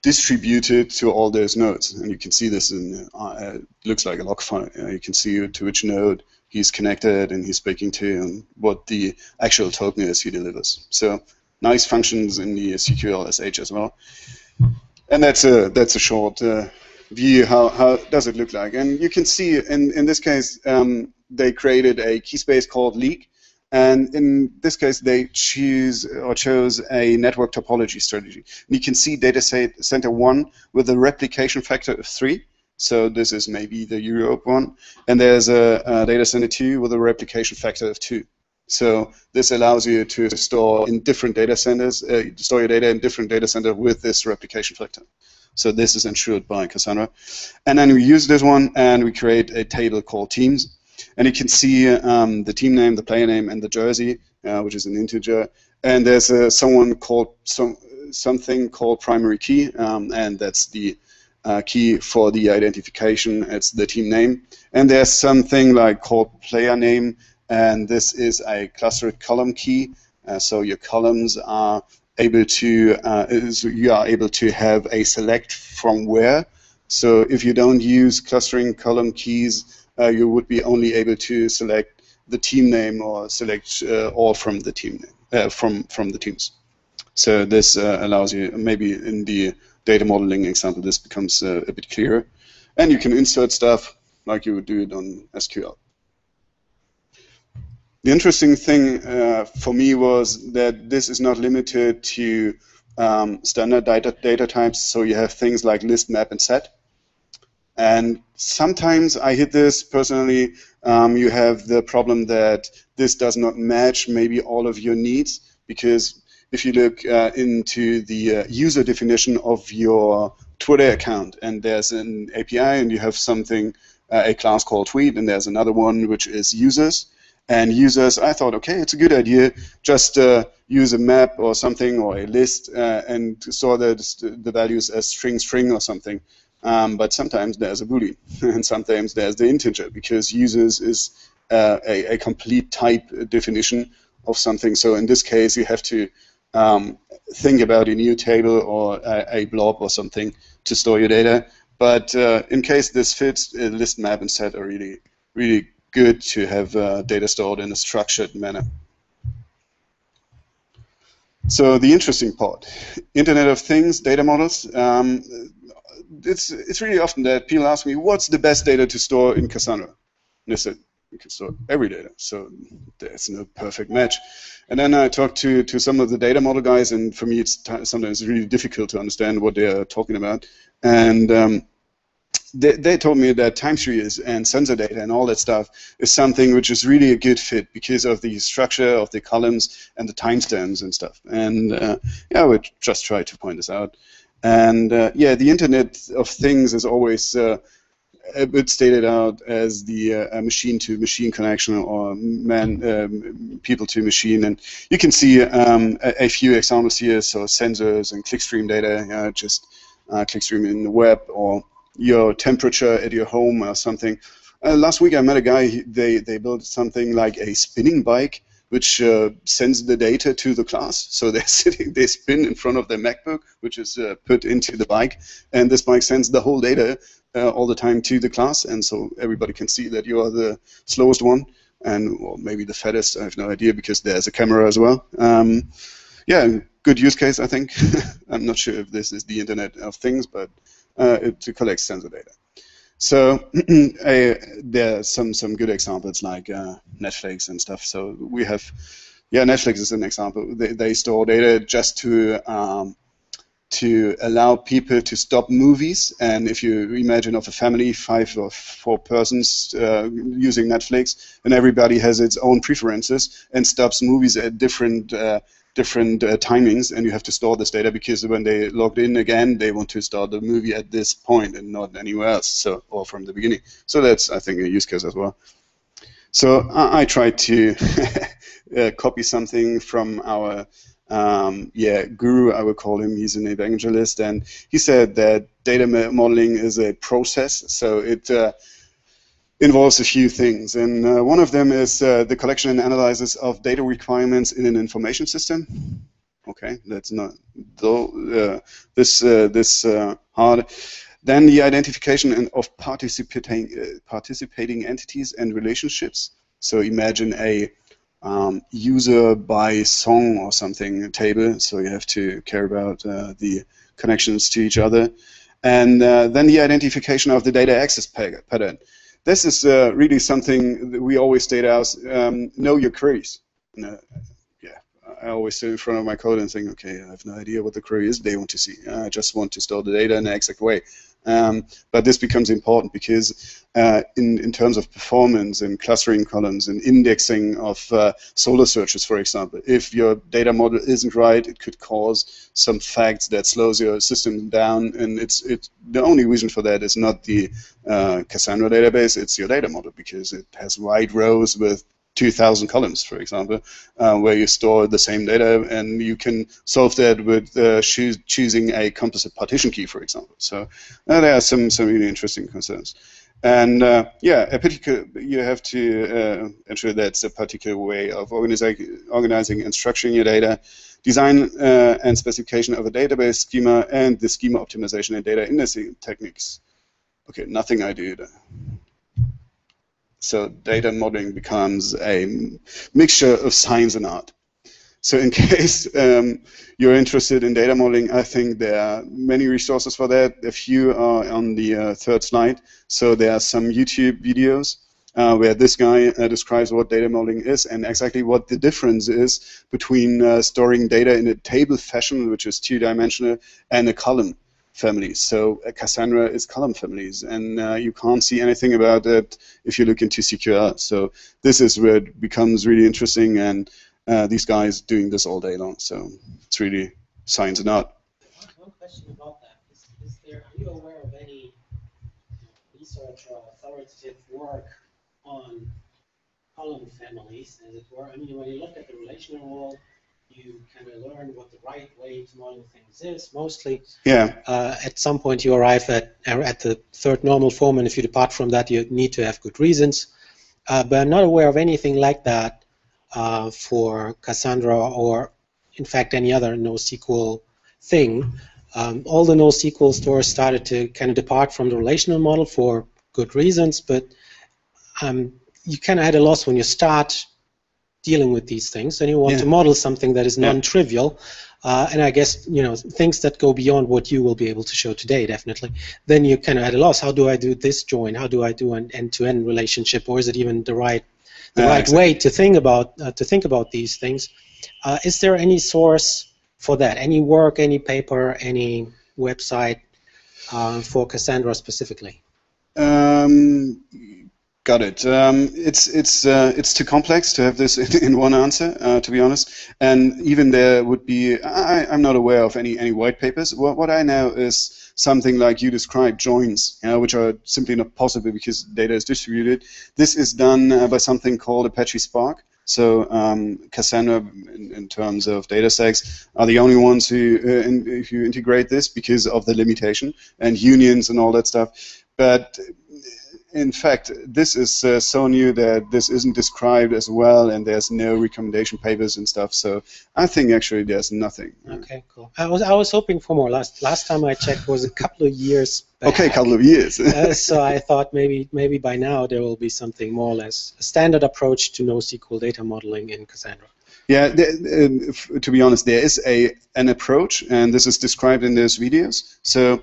distributed to all those nodes. And you can see this in, it looks like a log file. You can see to which node he's connected and he's speaking to, and what the actual token is he delivers. So nice functions in the CQL-SH as well. And that's a short view. How does it look like? And you can see in this case they created a key space called leak, and in this case they chose a network topology strategy. And you can see data center 1 with a replication factor of 3. So this is maybe the Europe one, and there's a data center 2 with a replication factor of 2. So this allows you to store in different data centers, store your data in different data centers with this replication factor. So this is ensured by Cassandra. And then we use this one, and we create a table called teams. And you can see the team name, the player name, and the jersey, which is an integer. And there's something called primary key, and that's the key for the identification. It's the team name. And there's something like called player name, and this is a clustered column key. So your columns are able to you are able to have a select from where. So if you don't use clustering column keys, you would be only able to select the team name or select all from the team name, from the teams. So this allows you, maybe in the data modeling example, this becomes a bit clearer. And you can insert stuff like you would do it on SQL. The interesting thing for me was that this is not limited to standard data types, so you have things like list, map, and set. And sometimes I hit this personally, you have the problem that this does not match maybe all of your needs, because if you look into the user definition of your Twitter account, and there's an API, and you have something, a class called tweet, and there's another one which is users. And users, I thought, okay, it's a good idea, just use a map or something, or a list, and store the values as string or something. But sometimes there's a boolean, and sometimes there's the integer, because users is a complete type definition of something. So in this case, you have to think about a new table or a blob or something to store your data. But in case this fits, list, map, and set are really, really good to have data stored in a structured manner. So the interesting part, Internet of Things, data models. It's really often that people ask me, what's the best data to store in Cassandra? And I said, you can store every data, so there's no perfect match. And then I talked to some of the data model guys, and for me it's sometimes really difficult to understand what they're talking about. And they told me that time series and sensor data and all that stuff is something which is really a good fit because of the structure of the columns and the timestamps and stuff. And yeah, we just try to point this out. And yeah, the Internet of Things is always a bit stated out as the machine-to-machine connection, or people-to-machine. And you can see a few examples here. So sensors and clickstream data, just clickstream in the web, or your temperature at your home or something. Last week I met a guy. They built something like a spinning bike, which sends the data to the class. So they're sitting, they spin in front of their MacBook, which is put into the bike, and this bike sends the whole data all the time to the class, and so everybody can see that you are the slowest one, and well, maybe the fattest. I have no idea because there's a camera as well. Yeah, good use case, I think. I'm not sure if this is the Internet of Things, but it collects sensor data. So there are some good examples like Netflix and stuff. So we have, yeah, Netflix is an example. They store data just to allow people to stop movies. And if you imagine of a family, 5 or 4 persons using Netflix, and everybody has its own preferences and stops movies at different timings, and you have to store this data because when they logged in again, they want to start the movie at this point and not anywhere else, so, or from the beginning. So that's, I think, a use case as well. So I tried to copy something from our guru, I would call him. He's an evangelist, and he said that data modeling is a process, so it involves a few things, and one of them is the collection and analysis of data requirements in an information system. Okay, that's not this hard. Then the identification of participating entities and relationships. So imagine a user by song or something table. So you have to care about the connections to each other, and then the identification of the data access pattern. This is really something that we always state as know your queries. I always sit in front of my code and think, okay, I have no idea what the query is they want to see. I just want to store the data in the exact way. But this becomes important because in terms of performance and clustering columns and indexing of Solr searches, for example, if your data model isn't right, it could cause some facts that slows your system down, and it's the only reason for that is not the Cassandra database, it's your data model, because it has wide rows with 2,000 columns, for example, where you store the same data, and you can solve that with choosing a composite partition key, for example. So there are some really interesting concerns. And yeah, you have to ensure that's a particular way of organizing and structuring your data, design and specification of a database schema, and the schema optimization and data indexing techniques. Okay, nothing I do there. So data modeling becomes a mixture of science and art. So in case you're interested in data modeling, I think there are many resources for that. A few are on the third slide. So there are some YouTube videos where this guy describes what data modeling is and exactly what the difference is between storing data in a table fashion, which is 2-dimensional, and a column families. So Cassandra is column families, and you can't see anything about it if you look into CQL. So this is where it becomes really interesting, and these guys doing this all day long. So it's really science and art. One question about that. Are you aware of any research or authoritative work on column families, as it were? I mean, when you look at the relational world, you kind of learn what the right way to model things is, mostly. Yeah. At some point you arrive at the third normal form, and if you depart from that, you need to have good reasons. But I'm not aware of anything like that for Cassandra or, in fact, any other NoSQL thing. All the NoSQL stores started to kind of depart from the relational model for good reasons, but you kind of had a loss when you start dealing with these things, and you want to model something that is non-trivial, and I guess, you know, things that go beyond what you will be able to show today, definitely. Then you kind of had a loss. How do I do this join? How do I do an end-to-end relationship, or is it even the right way to think about these things? Is there any source for that? Any work, any paper, any website for Cassandra specifically? Got it. It's too complex to have this in one answer, to be honest. And even there would be, I'm not aware of any white papers. What I know is something like you described, joins, which are simply not possible because data is distributed. This is done by something called Apache Spark. So Cassandra, in terms of data stacks, are the only ones who integrate this because of the limitation and unions and all that stuff. But in fact, this is so new that this isn't described as well, and there's no recommendation papers and stuff. So I think actually there's nothing. Okay, cool. I was hoping for more. Last time I checked was a couple of years back. Okay, a couple of years. So I thought maybe by now there will be something more or less a standard approach to NoSQL data modeling in Cassandra. Yeah, to be honest, there is an approach, and this is described in those videos. So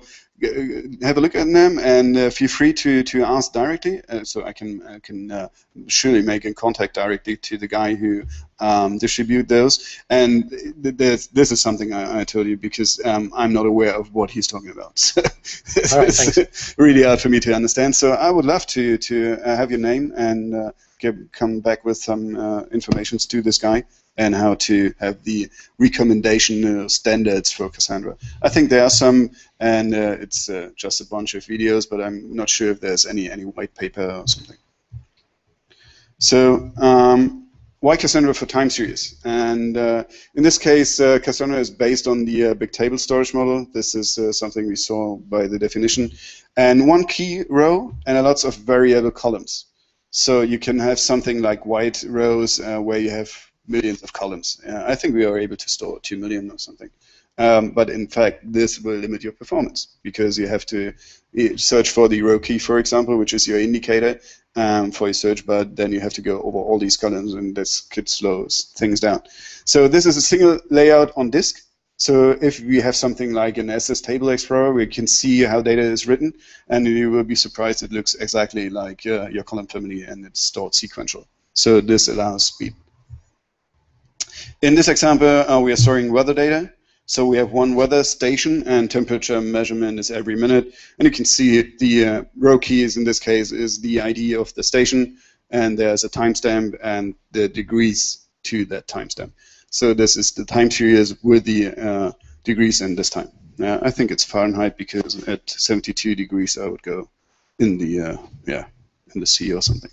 have a look at them, and feel free to ask directly. So I can surely make in contact directly to the guy who distribute those. And this is something I told you because I'm not aware of what he's talking about. So All right, thanks. it's really hard for me to understand. So I would love to have your name and come back with some information to this guy and how to have the recommendation standards for Cassandra. I think there are some, and it's just a bunch of videos, but I'm not sure if there's any white paper or something. So why Cassandra for time series? And in this case, Cassandra is based on the big table storage model. This is something we saw by the definition. And one key row and lots of variable columns. So you can have something like white rows where you have millions of columns. I think we are able to store 2 million or something. But in fact, this will limit your performance because you have to search for the row key, for example, which is your indicator for your search, but then you have to go over all these columns, and this could slow things down. So this is a single layout on disk. So if we have something like an SS Table Explorer, we can see how data is written, and you will be surprised it looks exactly like your column family, and it's stored sequential. So this allows speed. In this example, we are storing weather data. So we have one weather station, and temperature measurement is every minute. And you can see the row keys in this case is the ID of the station, and there's a timestamp and the degrees to that timestamp. So this is the time series with the degrees in this time. I think it's Fahrenheit because at 72 degrees I would go in the in the sea or something.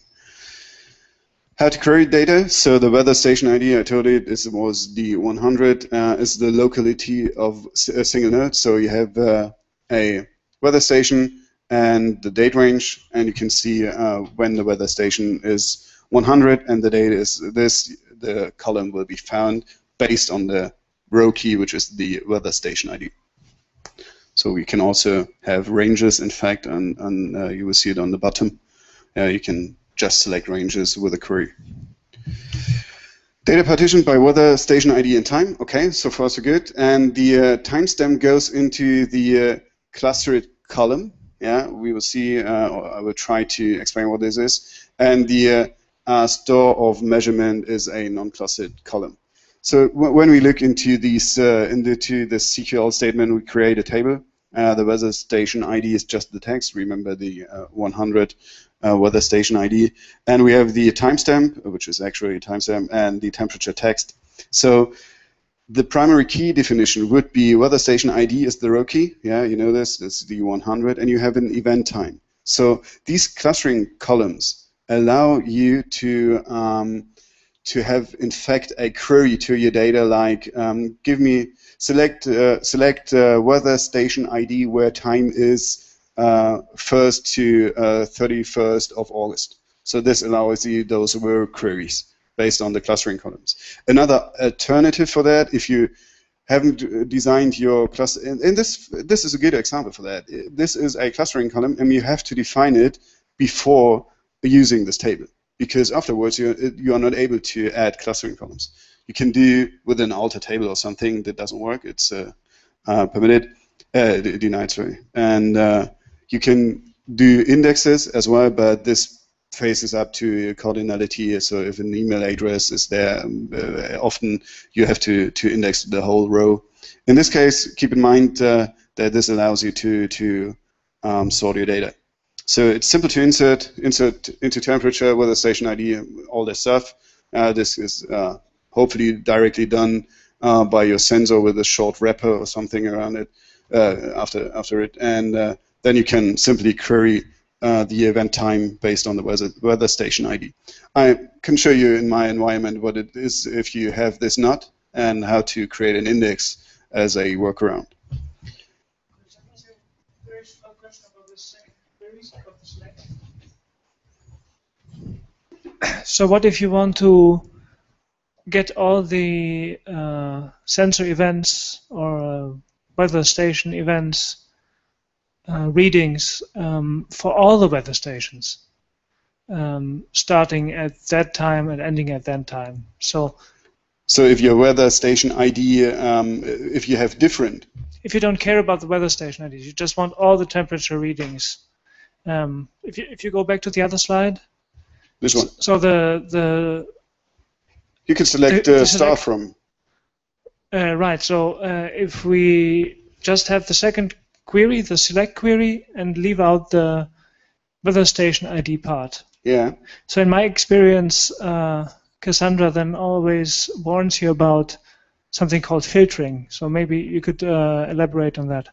How to query data? So the weather station ID, I told you, this was the 100, is the locality of a single node. So you have a weather station and the date range, and you can see when the weather station is 100 and the date is this. The column will be found based on the row key, which is the weather station ID. So we can also have ranges, in fact, and you will see it on the bottom. You can just select ranges with a query. Data partitioned by weather station ID and time. Okay, so far so good. And the timestamp goes into the clustered column. Yeah, we will see, or I will try to explain what this is. And the store of measurement is a non-clustered column. So when we look into these, into the SQL statement, we create a table. The weather station ID is just the text. Remember the 100 weather station ID. And we have the timestamp, which is actually a timestamp, and the temperature text. So the primary key definition would be weather station ID is the row key. Yeah, you know this. It's the 100, and you have an event time. So these clustering columns allow you to have, in fact, a query to your data like select weather station ID where time is 1st to 31st of August. So this allows you those word queries based on the clustering columns. Another alternative for that, if you haven't designed your cluster, and this is a good example for that. This is a clustering column, and you have to define it before using this table, because afterwards you are not able to add clustering columns. You can do with an alter table or something that doesn't work. It's permitted, denied, sorry. And you can do indexes as well, but this faces up to cardinality. So if an email address is there, often you have to index the whole row. In this case, keep in mind that this allows you to sort your data. So it's simple to insert into temperature, weather station ID, all this stuff. This is hopefully directly done by your sensor with a short wrapper or something around it after it, and then you can simply query the event time based on the weather station ID. I can show you in my environment what it is if you have this not, and how to create an index as a workaround. So what if you want to get all the sensor events or weather station events readings for all the weather stations, starting at that time and ending at that time. So if your weather station ID, if you have different. If you don't care about the weather station IDs, you just want all the temperature readings. If you go back to the other slide. This one. So the you can select star from. Right. So if we just have the second query, the select query, and leave out the weather station ID part. Yeah. So in my experience, Cassandra then always warns you about something called filtering. So maybe you could elaborate on that.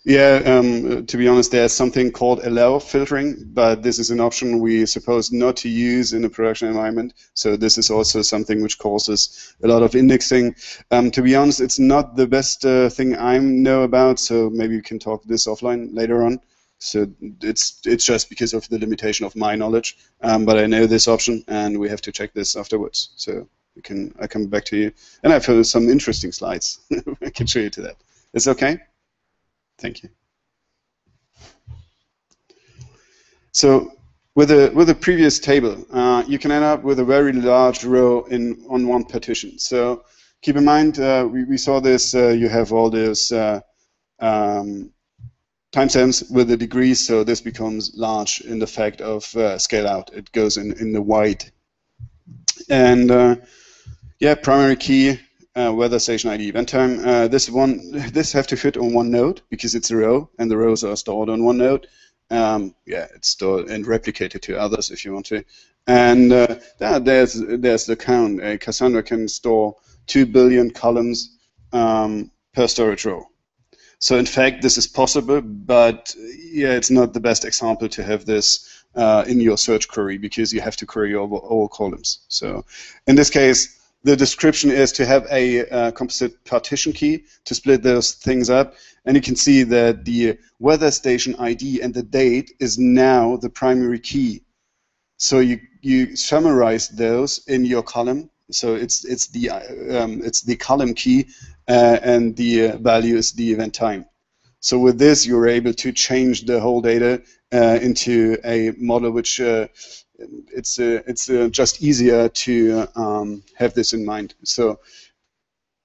Yeah, to be honest, there's something called allow filtering, but this is an option we suppose not to use in a production environment. So this is also something which causes a lot of indexing. To be honest, it's not the best thing I know about, so maybe we can talk this offline later on. So it's just because of the limitation of my knowledge, but I know this option, and we have to check this afterwards. So I come back to you, and I've some interesting slides. I can show you to that. It's okay? Thank you. So with a previous table, you can end up with a very large row on one partition. So keep in mind, we saw this. You have all those timestamps with the degrees, so this becomes large in the fact of scale out. It goes in the wide. And yeah, primary key. Weather station ID event time. This have to fit on one node because it's a row, and the rows are stored on one node. Yeah, it's stored and replicated to others if you want to. And there's the count. Cassandra can store 2 billion columns per storage row. So in fact, this is possible, but yeah, it's not the best example to have this in your search query because you have to query over all columns. So in this case, the description is to have a composite partition key to split those things up, and you can see that the weather station ID and the date is now the primary key. So you summarize those in your column. So it's the column key, and the value is the event time. So with this, you're able to change the whole data into a model which it's just easier to have this in mind. So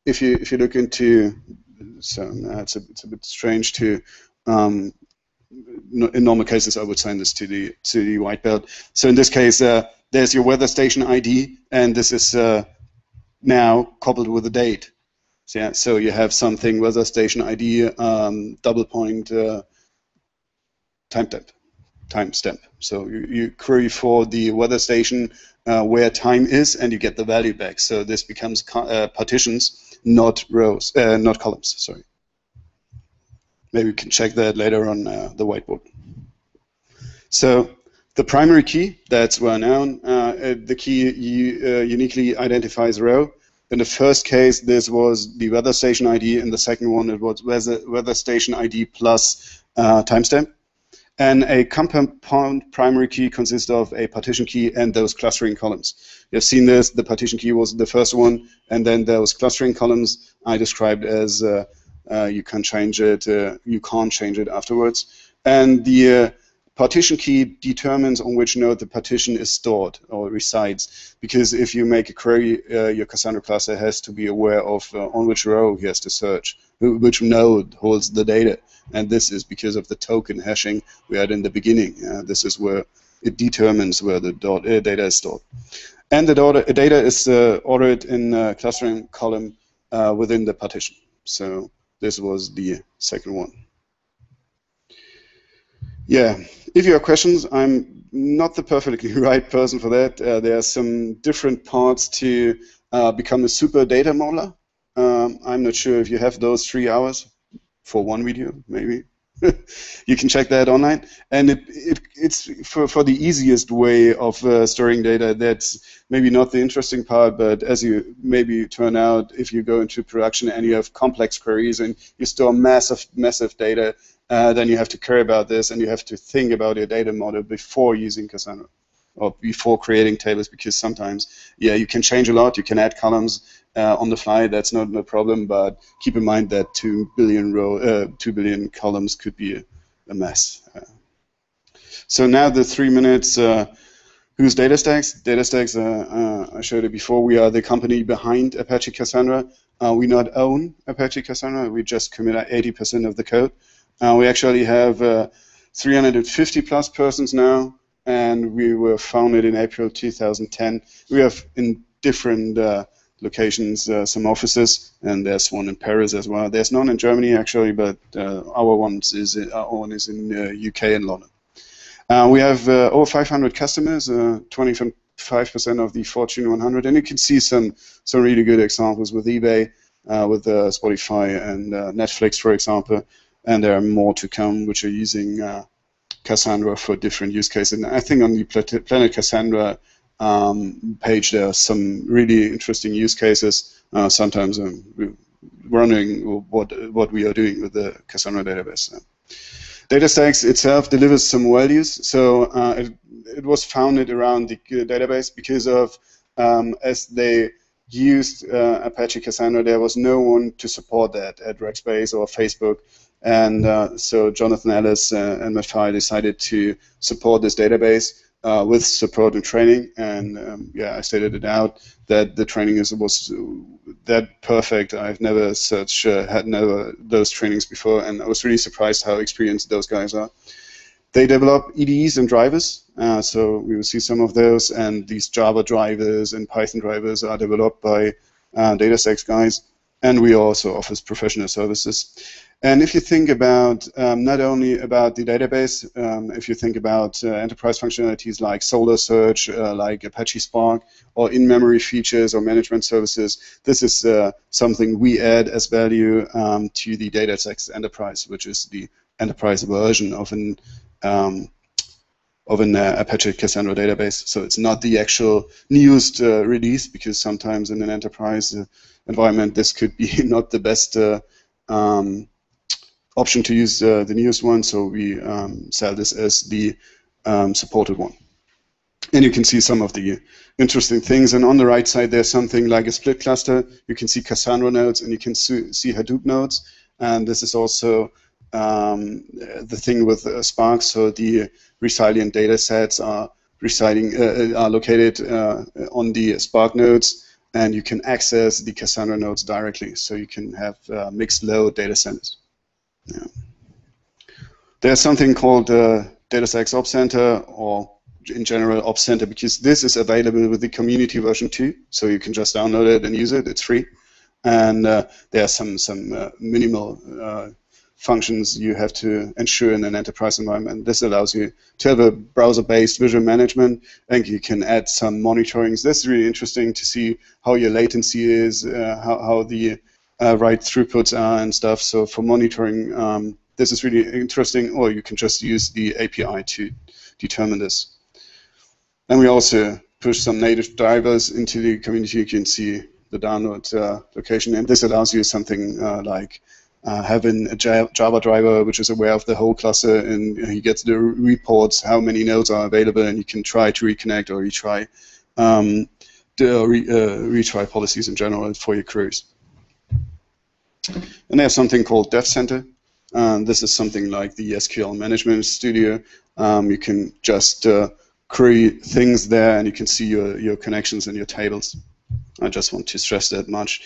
if you look into, so it's a bit strange to in normal cases I would send this to the white belt. So in this case, there's your weather station ID, and this is now coupled with the date. So, yeah, so you have something weather station ID double point timestamp. So you query for the weather station where time is, and you get the value back. So this becomes partitions, not rows, not columns. Sorry. Maybe we can check that later on the whiteboard. So the primary key, that's well known. The key uniquely identifies a row. In the first case, this was the weather station ID. In the second one, it was weather station ID plus timestamp. And a compound primary key consists of a partition key and those clustering columns. You've seen this. The partition key was the first one, and then those clustering columns I described as you can change it. You can't change it afterwards. And the partition key determines on which node the partition is stored or resides. Because if you make a query, your Cassandra cluster has to be aware of on which row he has to search, which node holds the data. And this is because of the token hashing we had in the beginning. This is where it determines where the data is stored. And the data is ordered in a clustering column within the partition. So this was the second one. Yeah, if you have questions, I'm not the perfectly right person for that. There are some different parts to become a super data modeler. I'm not sure if you have those 3 hours for one video, maybe. You can check that online. And it's for the easiest way of storing data. That's maybe not the interesting part, but as you maybe turn out, if you go into production and you have complex queries and you store massive data, then you have to care about this, and you have to think about your data model before using Cassandra. or before creating tables, because sometimes, yeah, you can change a lot. You can add columns on the fly. That's not a problem, but keep in mind that 2 billion columns could be a mess. So now the 3 minutes. Who's DataStax? DataStax, I showed it before. We are the company behind Apache Cassandra. We not own Apache Cassandra. We just commit 80% of the code. We actually have 350 plus persons now, and we were founded in April 2010. We have in different locations some offices, and there's one in Paris as well. There's none in Germany actually, but our one is in UK and London. We have over 500 customers, 25% of the Fortune 100, and you can see some really good examples with eBay, with Spotify and Netflix, for example, and there are more to come which are using Cassandra for different use cases. And I think on the Planet Cassandra page there are some really interesting use cases. Sometimes running what we are doing with the Cassandra database. DataStax itself delivers some values. So it was founded around the database because of as they used Apache Cassandra, there was no one to support that at Rackspace or Facebook. And so Jonathan Ellis and Matthias decided to support this database with support and training. And yeah, I stated it out that the training was that perfect. I've never had those trainings before, and I was really surprised how experienced those guys are. They develop EDEs and drivers, so we will see some of those, and these Java drivers and Python drivers are developed by DataStax guys, and we also offer professional services. And if you think about not only about the database, if you think about enterprise functionalities like Solar Search, like Apache Spark, or in-memory features or management services, this is something we add as value to the DataStax Enterprise, which is the enterprise version of an Apache Cassandra database. So it's not the actual newest release, because sometimes in an enterprise environment this could be not the best option to use the newest one, so we sell this as the supported one. And you can see some of the interesting things, and on the right side there's something like a split cluster. You can see Cassandra nodes and you can see Hadoop nodes, and this is also the thing with Spark, so the resilient data sets are located on the Spark nodes, and you can access the Cassandra nodes directly, so you can have mixed load data centers. Yeah. There's something called DataStax Ops Center, or in general Ops Center, because this is available with the community version 2, so you can just download it and use it. It's free, and there are some minimal functions you have to ensure in an enterprise environment. This allows you to have a browser-based visual management, and you can add some monitorings. That's really interesting to see how your latency is, how the write throughputs are and stuff. So for monitoring, this is really interesting, or you can just use the API to determine this. And we also push some native drivers into the community. You can see the download location, and this allows you something like having a Java driver which is aware of the whole cluster, and he gets the reports how many nodes are available, and you can try to reconnect or retry retry policies in general for your queries. And they have something called Dev Center. This is something like the SQL Management Studio. You can just query things there, and you can see your connections and your tables. I just want to stress that much.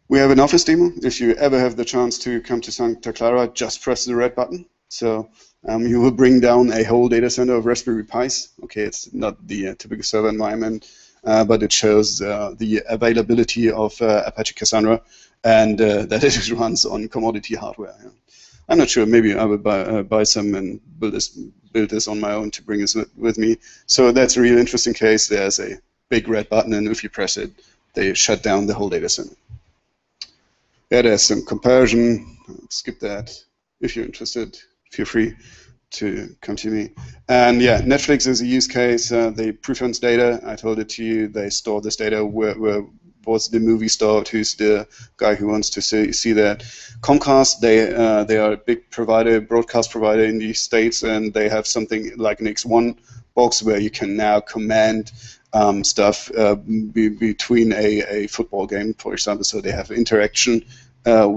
We have an office demo. If you ever have the chance to come to Santa Clara, just press the red button. So you will bring down a whole data center of Raspberry Pis. Okay, it's not the typical server environment, but it shows the availability of Apache Cassandra, and that it runs on commodity hardware. Yeah. I'm not sure. Maybe I would buy some and build this on my own to bring this with me. So that's a real interesting case. There's a big red button, and if you press it, they shut down the whole data center. Yeah, there's some comparison. Skip that. If you're interested, feel free to come to me. And yeah, Netflix is a use case. They preference data. I told it to you. They store this data. What's the movie star? Who's the guy who wants to see that? Comcast, they are a big provider, broadcast provider in the States, and they have something like an X1 box where you can now command stuff between a football game, for example. So they have interaction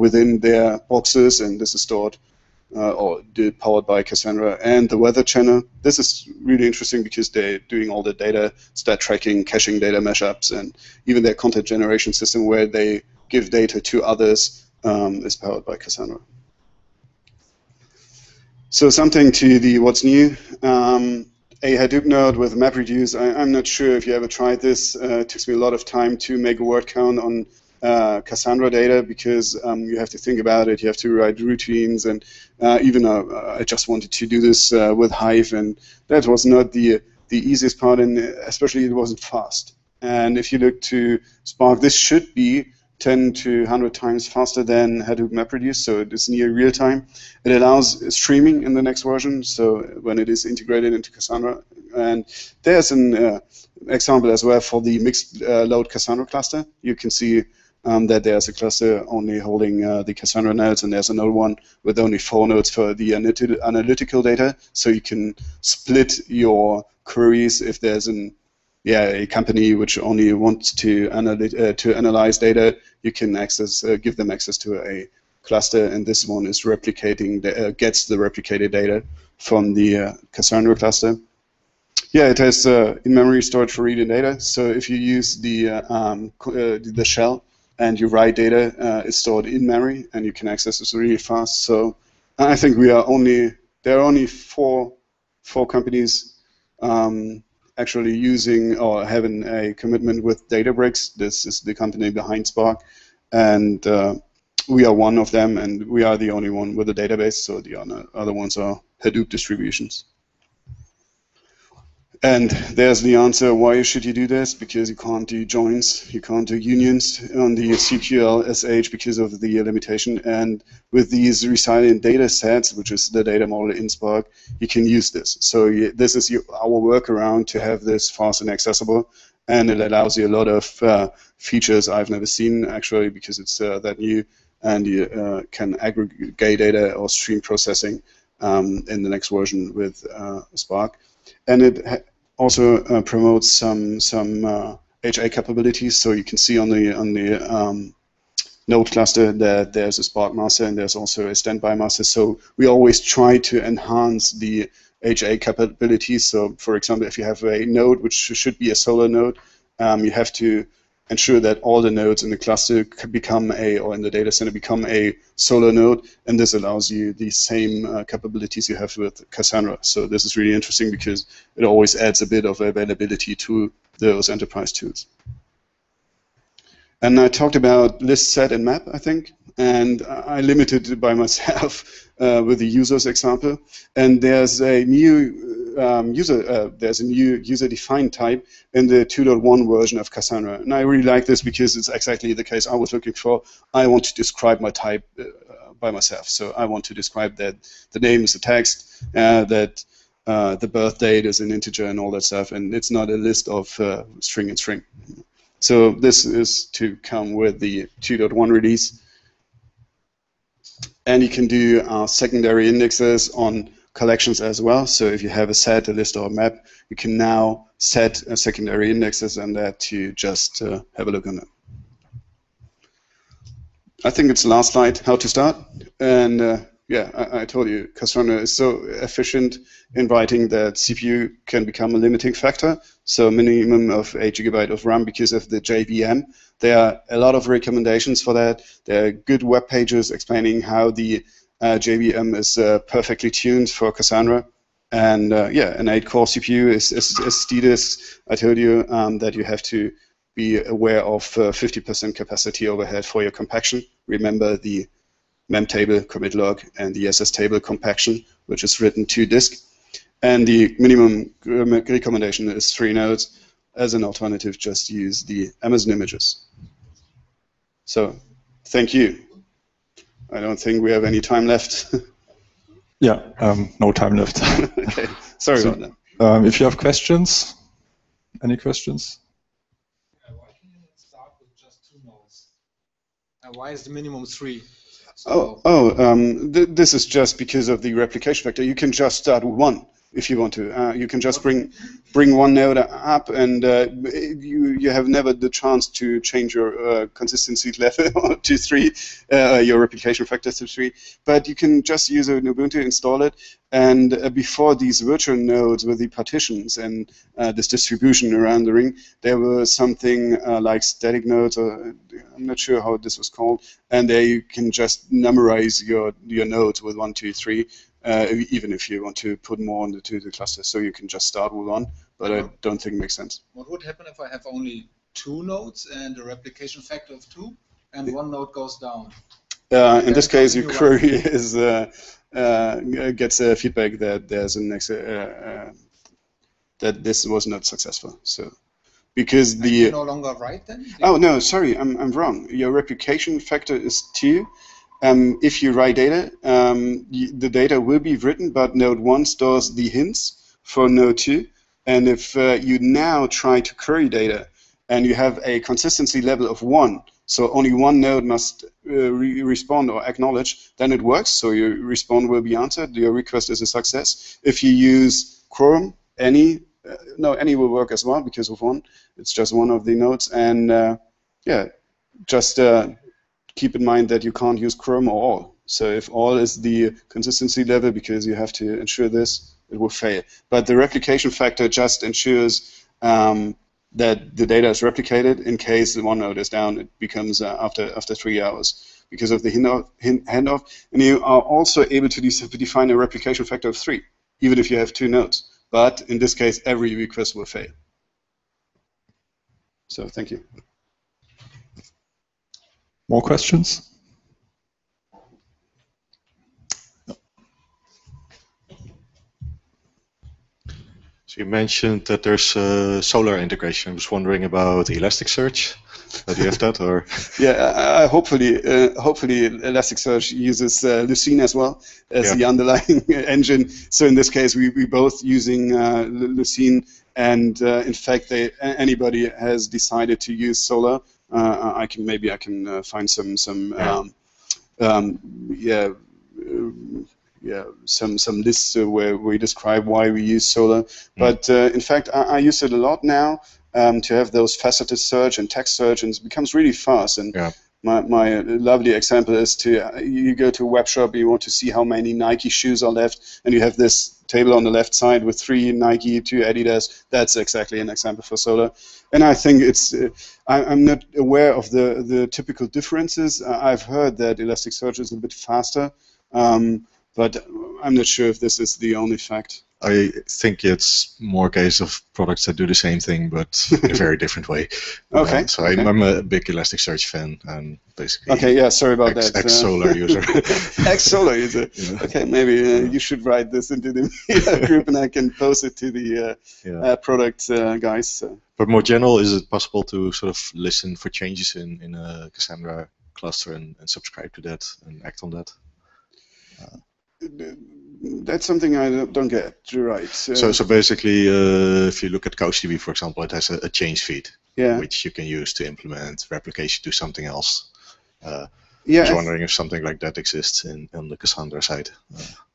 within their boxes, and this is stored or powered by Cassandra. And the weather channel, this is really interesting because they're doing all the data, stat tracking, caching data mashups, and even their content generation system where they give data to others is powered by Cassandra. So something to the what's new. A Hadoop node with MapReduce. I'm not sure if you ever tried this. It takes me a lot of time to make a word count on Cassandra data because you have to think about it. You have to write routines, and even I just wanted to do this with Hive, and that was not the easiest part, and especially it wasn't fast. And if you look to Spark, this should be 10 to 100 times faster than Hadoop MapReduce, so it is near real time. It allows streaming in the next version, so when it is integrated into Cassandra. And there's an example as well for the mixed load Cassandra cluster. You can see that there's a cluster only holding the Cassandra nodes, and there's another one with only 4 nodes for the analytical data, so you can split your queries if there's a company which only wants to analyze data. You can give them access to a cluster, and this one is replicating, gets the replicated data from the Cassandra cluster. Yeah, it has in-memory storage for reading data. So if you use the shell and you write data, it's stored in memory, and you can access this really fast. So I think there are only four companies actually using or having a commitment with Databricks. This is the company behind Spark, and we are one of them, and we are the only one with a database, so the other ones are Hadoop distributions. And there's the answer, why should you do this? Because you can't do joins, you can't do unions on the CQL SH because of the limitation. And with these resilient data sets, which is the data model in Spark, you can use this. So this is our workaround to have this fast and accessible. And it allows you a lot of features I've never seen, actually, because it's that new. And you can aggregate data or stream processing in the next version with Spark. And it also promotes some HA capabilities. So you can see on the node cluster that there's a Spark master and there's also a standby master. So we always try to enhance the HA capabilities. So for example, if you have a node which should be a solo node, you have to ensure that all the nodes in the cluster could become or in the data center become a solo node, and this allows you the same capabilities you have with Cassandra. So this is really interesting because it always adds a bit of availability to those enterprise tools. And I talked about list, set, and map, I think, and I limited it by myself with the users example. And there's a new user-defined type in the 2.1 version of Cassandra. And I really like this because it's exactly the case I was looking for. I want to describe my type by myself. So I want to describe that the name is a text, that the birth date is an integer and all that stuff, and it's not a list of string and string. So this is to come with the 2.1 release. And you can do secondary indexes on collections as well. So if you have a set, a list, or a map, you can now set secondary indexes and that to just have a look on it. I think it's the last slide, how to start. And yeah, I told you, Cassandra is so efficient in writing that CPU can become a limiting factor. So minimum of 8 GB of RAM because of the JVM. There are a lot of recommendations for that. There are good web pages explaining how the JVM is perfectly tuned for Cassandra. And yeah, an 8-core CPU is status. I told you that you have to be aware of 50% capacity overhead for your compaction. Remember the mem table, commit log, and the SS table compaction, which is written to disk. And the minimum recommendation is 3 nodes. As an alternative, just use the Amazon images. So, thank you. I don't think we have any time left. Yeah, no time left. Okay, sorry about that. If you have questions, any questions? Yeah, why can you not start with just 2 nodes? And why is the minimum 3? So this is just because of the replication factor. You can just start with 1. if you want to. You can just bring one node up, and you have never the chance to change your consistency level to 3, your replication factor to 3. But you can just use an Ubuntu, install it, and before these virtual nodes with the partitions and this distribution around the ring, there was something like static nodes, or I'm not sure how this was called, and there you can just numberize your nodes with 1, 2, 3. Even if you want to put more into the cluster, so you can just start with 1, but I don't think it makes sense. What would happen if I have only 2 nodes and a replication factor of 2, and 1 node goes down? In this case, your query is gets a feedback that there's that this was not successful. So because you no longer write then? Oh no, sorry, I'm wrong. Your replication factor is 2. If you write data, the data will be written, but node 1 stores the hints for node 2. And if you now try to query data and you have a consistency level of 1, so only 1 node must respond or acknowledge, then it works. So your response will be answered. Your request is a success. If you use quorum, any will work as well because of 1. It's just one of the nodes. And yeah, just keep in mind that you can't use quorum or all. So if all is the consistency level, because you have to ensure this, it will fail. But the replication factor just ensures that the data is replicated. In case the 1 node is down, it becomes after 3 hours because of the handoff. And you are also able to define a replication factor of 3, even if you have 2 nodes. But in this case, every request will fail. So thank you. More questions? So you mentioned that there's Solar integration. I was wondering about Elasticsearch. Do you have that, or? Yeah, hopefully Elasticsearch uses Lucene as well as the underlying engine. So in this case, we both using Lucene, and in fact, anybody has decided to use Solar. I can find some lists where we describe why we use Solar. But in fact, I use it a lot now to have those faceted search and text search, and it becomes really fast. And my lovely example is you go to a web shop, you want to see how many Nike shoes are left, and you have this table on the left side with 3 Nike, 2 Adidas. That's exactly an example for Solar. And I think it's, I'm not aware of the typical differences. I've heard that Elasticsearch is a bit faster, but I'm not sure if this is the only fact. I think it's more a case of products that do the same thing, but in a very different way. Okay. So I'm a big Elasticsearch fan, and basically. Okay. Yeah. Sorry about that. Ex-Solar user. Ex-Solar user. Yeah. Okay. Maybe you should write this into the group, and I can post it to the product guys. So. But more general, is it possible to sort of listen for changes in a Cassandra cluster and subscribe to that and act on that? That's something I don't get. You're right. So basically, if you look at CouchDB, for example, it has a change feed, which you can use to implement replication to something else. I was wondering if something like that exists on the Cassandra side.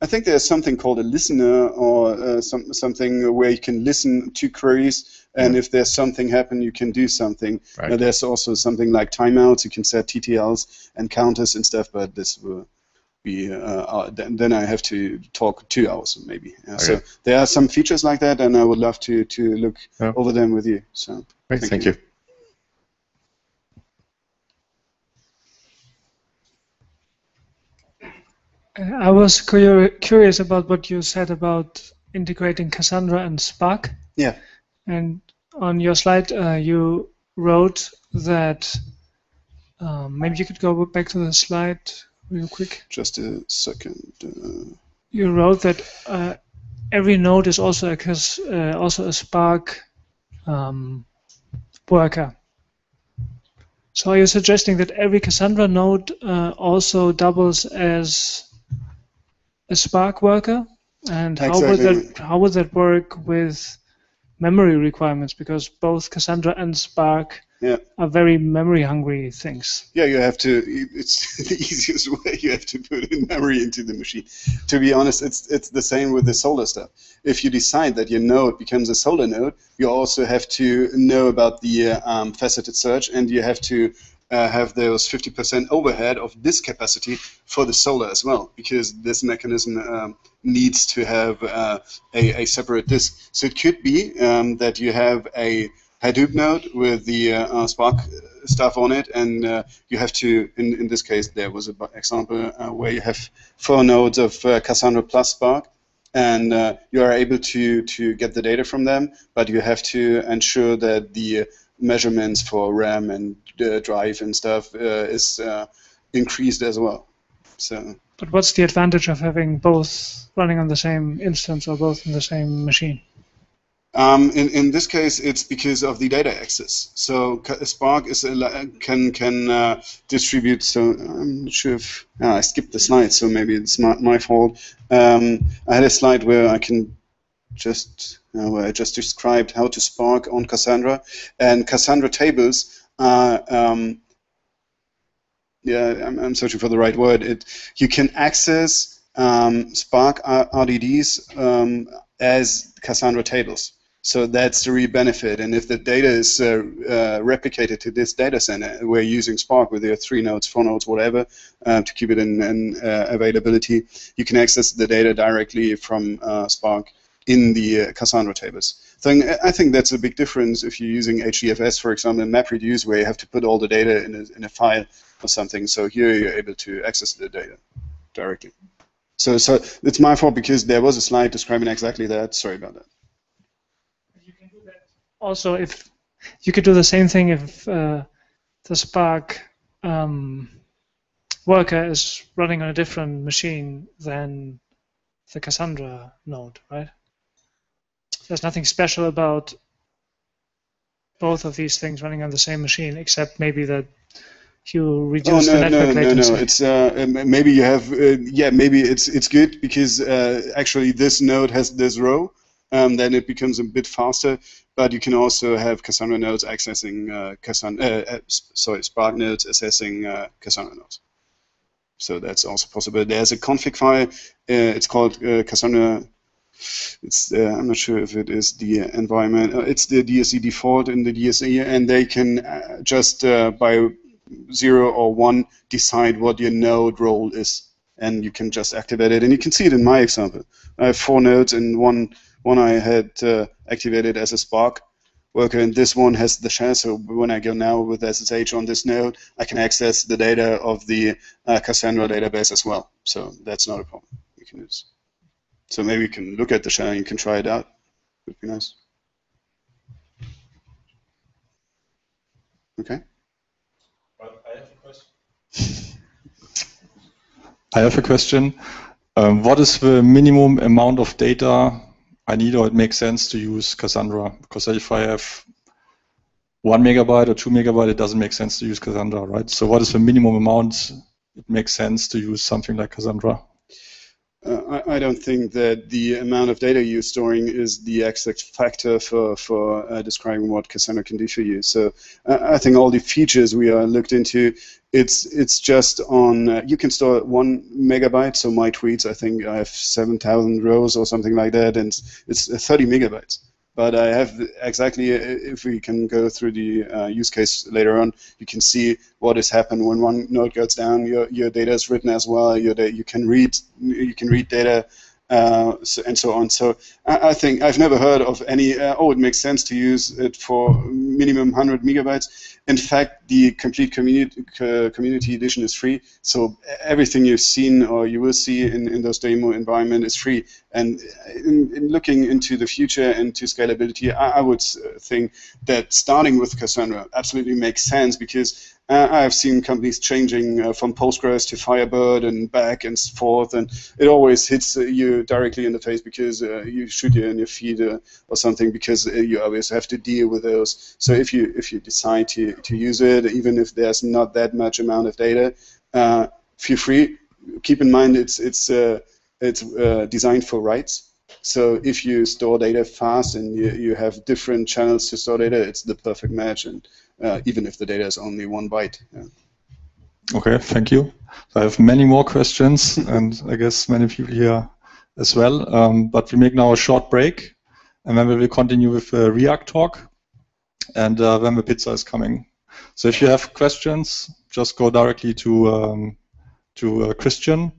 I think there's something called a listener, or something where you can listen to queries, and if there's something happen, you can do something. Right. There's also something like timeouts. You can set TTLs and counters and stuff, but this will be then I have to talk 2 hours maybe. So there are some features like that, and I would love to look over them with you. So great, thank you. I was curious about what you said about integrating Cassandra and Spark. Yeah. And on your slide, you wrote that. Maybe you could go back to the slide real quick. Just a second. You wrote that every node is also a Spark worker. So are you suggesting that every Cassandra node also doubles as a Spark worker? And how would that work with memory requirements? Because both Cassandra and Spark are very memory-hungry things. Yeah, you have to. It's the easiest way. You have to put in memory into the machine. To be honest, it's the same with the Solr stuff. If you decide that your node becomes a Solr node, you also have to know about the faceted search, and you have to have those 50% overhead of disk capacity for the Solr as well, because this mechanism needs to have a separate disk. So it could be that you have a Hadoop node with the Spark stuff on it, and you have to, in this case, there was an example where you have 4 nodes of Cassandra plus Spark, and you are able to get the data from them, but you have to ensure that the measurements for RAM and drive and stuff is increased as well. So. But what's the advantage of having both running on the same instance or both in the same machine? In this case, it's because of the data access. So Spark is can distribute. So I'm not sure if I skipped the slide, so maybe it's not my fault. I had a slide where I can just where I just described how to Spark on Cassandra, and Cassandra tables are. I'm searching for the right word. You can access Spark RDDs as Cassandra tables. So that's the real benefit. And if the data is replicated to this data center, we're using Spark with their 3 nodes, 4 nodes, whatever, to keep it in availability. You can access the data directly from Spark in the Cassandra tables. So I think that's a big difference if you're using HDFS, for example, in MapReduce, where you have to put all the data in a file or something. So here you're able to access the data directly. So it's my fault because there was a slide describing exactly that. Sorry about that. You can do that also if you could do the same thing if the Spark worker is running on a different machine than the Cassandra node, right? There's nothing special about both of these things running on the same machine, except maybe that you reduce the network latency. No. It's maybe you have maybe it's good because actually this node has this row, then it becomes a bit faster. But you can also have Cassandra nodes accessing Spark nodes accessing Cassandra nodes. So that's also possible. There's a config file. It's called Cassandra. It's I'm not sure if it is the environment. It's the DSE default in the DSE, and they can just by 0 or 1 decide what your node role is, and you can just activate it. And you can see it in my example. I have 4 nodes, and one I had activated as a Spark worker, and this one has the shell. So when I go now with SSH on this node, I can access the data of the Cassandra database as well. So that's not a problem. You can use. So maybe you can look at the shell and you can try it out. Would be nice. Okay. I have a question. I have a question. What is the minimum amount of data I need, or it makes sense to use Cassandra? Because if I have 1 megabyte or 2 megabyte, it doesn't make sense to use Cassandra, right? So what is the minimum amount it makes sense to use something like Cassandra? I don't think that the amount of data you're storing is the exact factor for describing what Cassandra can do for you. So I think all the features we are looked into, it's just on, you can store 1 megabyte, so my tweets, I think I have 7,000 rows or something like that, and it's 30 megabytes. But I have exactly, if we can go through the use case later on, you can see what has happened when one node goes down. Your data is written as well. You can read data and so on. So I think I've never heard of any. It makes sense to use it for minimum 100 megabytes. In fact, the complete community edition is free. So everything you've seen or you will see in those demo environment is free. And in looking into the future and to scalability, I would think that starting with Cassandra absolutely makes sense, because I've seen companies changing from Postgres to Firebird and back and forth, and it always hits you directly in the face because you shoot you in your feet or something, because you always have to deal with those. So if you decide to use it, even if there's not that much amount of data, feel free. Keep in mind it's designed for writes. So if you store data fast and you have different channels to store data, it's the perfect match. And even if the data is only 1 byte. Yeah. Okay, thank you. I have many more questions, and I guess many people here as well. But we make now a short break, and then we will continue with Riak talk, and then the pizza is coming. So if you have questions, just go directly to Christian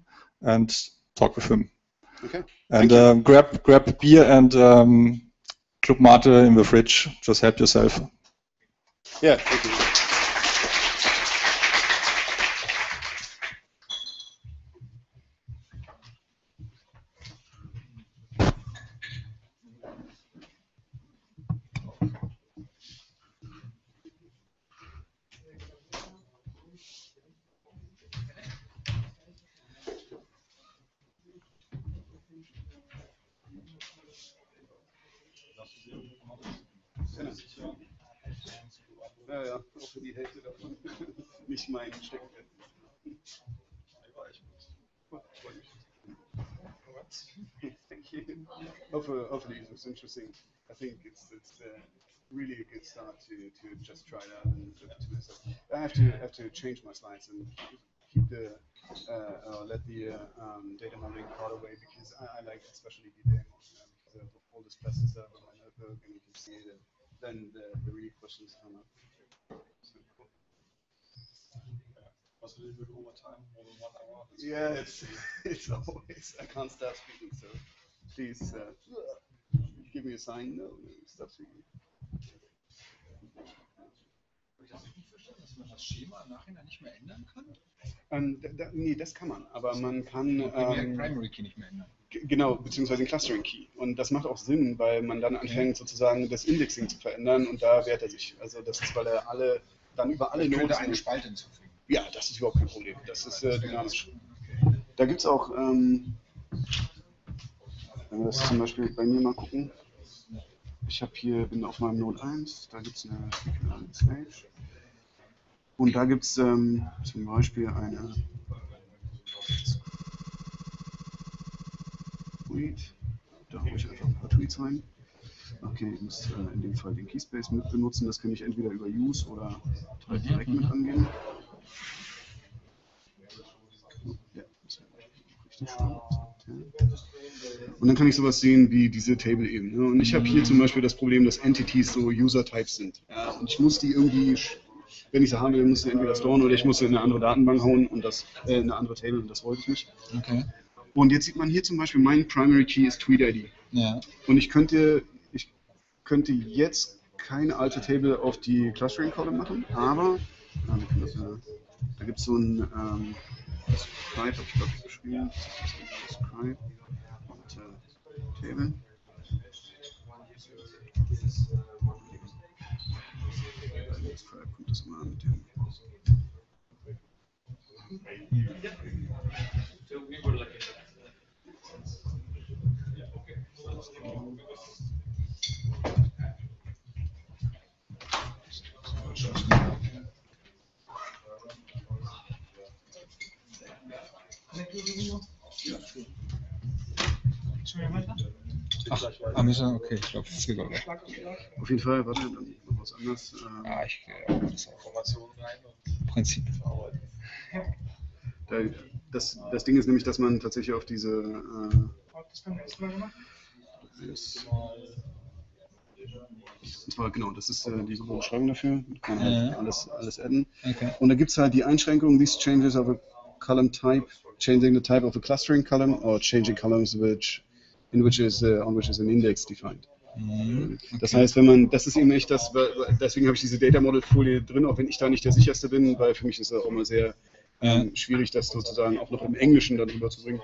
and talk with him. Okay. And grab beer and Club Mate in the fridge. Just help yourself. Yeah, thank you. Ja, auch für die Hälfte davon. Nicht mein Steckenpferd. Thank you. Hopefully it was interesting. I think it's really a good start to just try it out and look into myself. I have to change my slides and keep the let the data modeling part away, because I like especially the data modeling because of all this plastic stuff on my notebook, and you can see it, and then the real questions come up. So cool. Yeah, it's always, I can't stop speaking, so please give me a sign. No, stop speaking. Dass man das Schema im Nachhinein nicht mehr ändern kann? Nee, das kann man, aber man kann Primary Key nicht mehr ändern. Genau, beziehungsweise den Clustering Key. Und das macht auch Sinn, weil man dann anfängt sozusagen das Indexing zu verändern, und da wehrt er sich. Also das ist, weil er dann über alle Nodes eine Spalte hinzufügen. Ja, das ist überhaupt kein Problem. Das ist dynamisch. Da gibt es auch, wenn wir das zum Beispiel bei mir mal gucken, bin auf meinem Node 1, da gibt es eine Stage. Und da gibt es zum Beispiel eine Tweet. Da haue ich einfach ein paar Tweets rein. Okay, ich muss in dem Fall den Keyspace mit benutzen. Das kann ich entweder über Use oder direkt mit angeben. Ja, das wäre richtig schön. Und dann kann ich sowas sehen wie diese Table-Ebene. Und ich habe hier zum Beispiel das Problem, dass Entities so User-Types sind. Ja, und ich muss die irgendwie, wenn ich sie haben will, muss ich sie entweder storen oder ich muss sie in eine andere Datenbank hauen und eine andere Table, und das wollte ich nicht. Okay. Und jetzt sieht man hier zum Beispiel, mein Primary Key ist TweetID. Ja. Und ich könnte jetzt keine alte Table auf die Clustering Column machen, aber da gibt es so ein Describe, habe ich glaube ich geschrieben. Describe und Table. Describe kommt das immer mit dem. Ach, müssen wir, okay, ich glaube, das geht auch nicht. Auf jeden Fall, warte, dann noch was anderes. Ich gehe auch das Informationen rein und Prinzip. Das Ding ist nämlich, dass man tatsächlich auf diese und zwar, genau, das ist diese Beschreibung dafür. Kann man halt alles adden. Okay. Und da gibt es halt die Einschränkung, these changes of a column type, changing the type of a clustering column, or changing columns on which is an index defined. Okay. Das heißt, das ist eben echt das, deswegen habe ich diese Data Model Folie drin, auch wenn ich da nicht der sicherste bin, weil für mich ist es auch immer sehr schwierig, das sozusagen auch noch im Englischen dann rüberzubringen.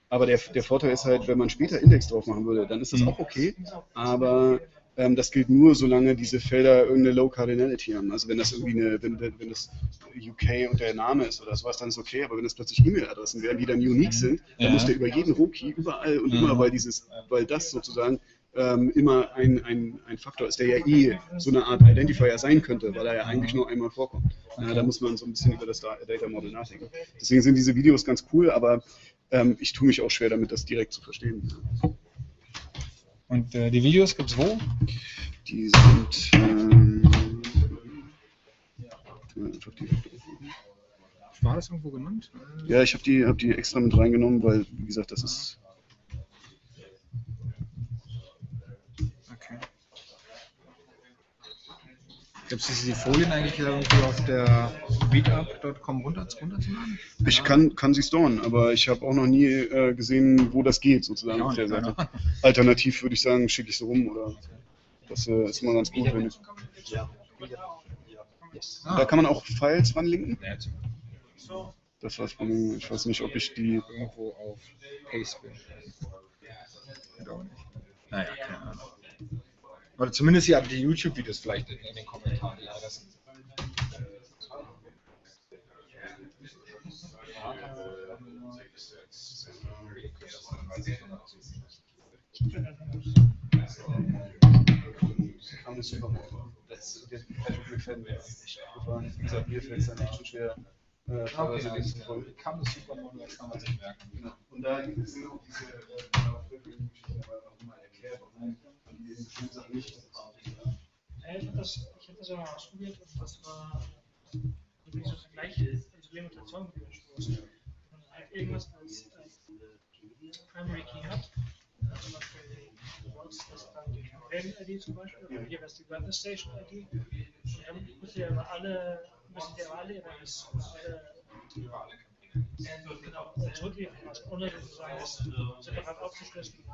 Aber der Vorteil ist halt, wenn man später Index drauf machen würde, dann ist das auch okay, aber das gilt nur, solange diese Felder irgendeine Low Cardinality haben. Also wenn das irgendwie wenn das UK und der Name ist oder sowas, dann ist okay, aber wenn das plötzlich E-Mail-Adressen wären, die dann unique sind, dann muss der über jeden Row-Key überall und immer, weil das sozusagen immer ein Faktor ist, der ja so eine Art Identifier sein könnte, weil er ja eigentlich nur einmal vorkommt. Da muss man so ein bisschen über das Data Model nachdenken. Deswegen sind diese Videos ganz cool, aber ich tue mich auch schwer damit, das direkt zu verstehen. Und die Videos gibt es wo? Die sind einfach direkt aufrufen. War das irgendwo genannt? Ja, ich habe die extra mit reingenommen, weil, wie gesagt, das ist... Okay. Gibt es die Folien eigentlich irgendwie auf der meetup.com runterzuladen? Ich kann sie storen, aber ich habe auch noch nie gesehen, wo das geht, sozusagen auf der Seite. Alternativ würde ich sagen, schicke ich sie rum, oder das ist immer ganz gut, wenn ich... Da kann man auch Files ranlinken. Das war's von mir. Ich weiß nicht, ob ich die... Irgendwo auf Paste bin. Oder nicht. Naja, keine Ahnung. Oder zumindest die YouTube-Videos vielleicht in den Kommentaren. Ja, das Wie gesagt, mir fällt es dann echt schon schwer. Okay, kann das Supermodell, kann man sich merken. Genau. Und da gibt es auch diese Geschichten, aber auch mal erklärt, warum die bestimmte Sachen nicht. Ich habe das ja mal ausprobiert und das war wirklich so die gleiche Limitation gestoßen. Wenn man halt irgendwas als Primary Key hat, zum Beispiel du wolltest das dann die Campaign-ID zum Beispiel, oder hier wäre es die Weather Station-ID, und dann müsst ihr aber alle Events, genau, zurückliefern lassen, ohne sozusagen das separat aufzuschlüsseln.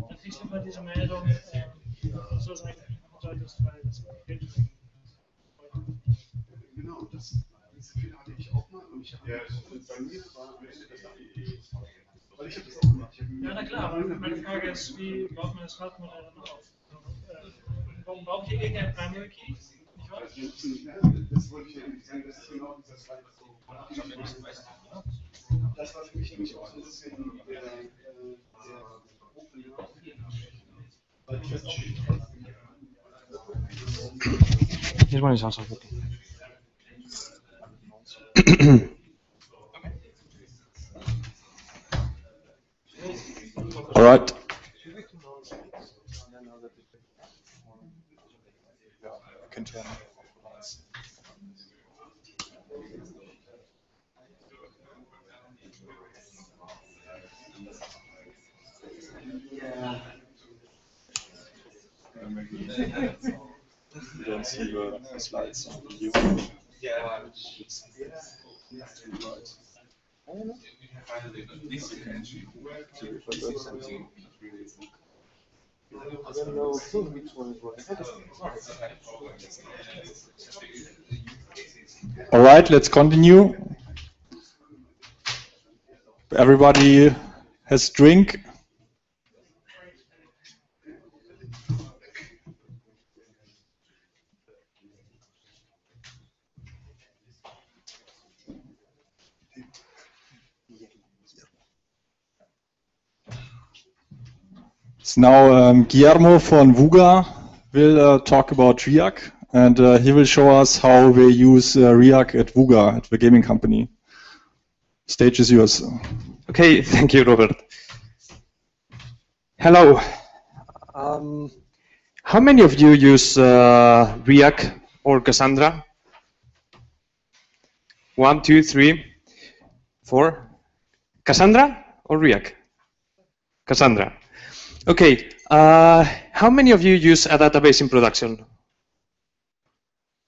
Dann kriegst du immer diese Meldung, so sein solltest, weil das Genau, diese Fehler hatte ich auch mal und ich habe bei mir war am Ende das weil ich habe das auch gemacht. Ja, na klar, aber meine Frage ist, wie baut man das Hardmodell dann auf? Warum braucht ihr irgendein Primary Key? Das wollte ich ja nicht sagen, das ist genau dieser Slide. Das war für mich nämlich auch so ein bisschen Here's one is also working. All right. You don't see your slides on video. All right, let's continue. Everybody has drink. So now Guillermo von Vuga will talk about Riak, and he will show us how we use Riak at Vuga, at the gaming company. Stage is yours. Okay, thank you, Robert. Hello. How many of you use Riak or Cassandra? 1, 2, 3, 4. Cassandra or Riak? Cassandra. Okay. How many of you use a database in production?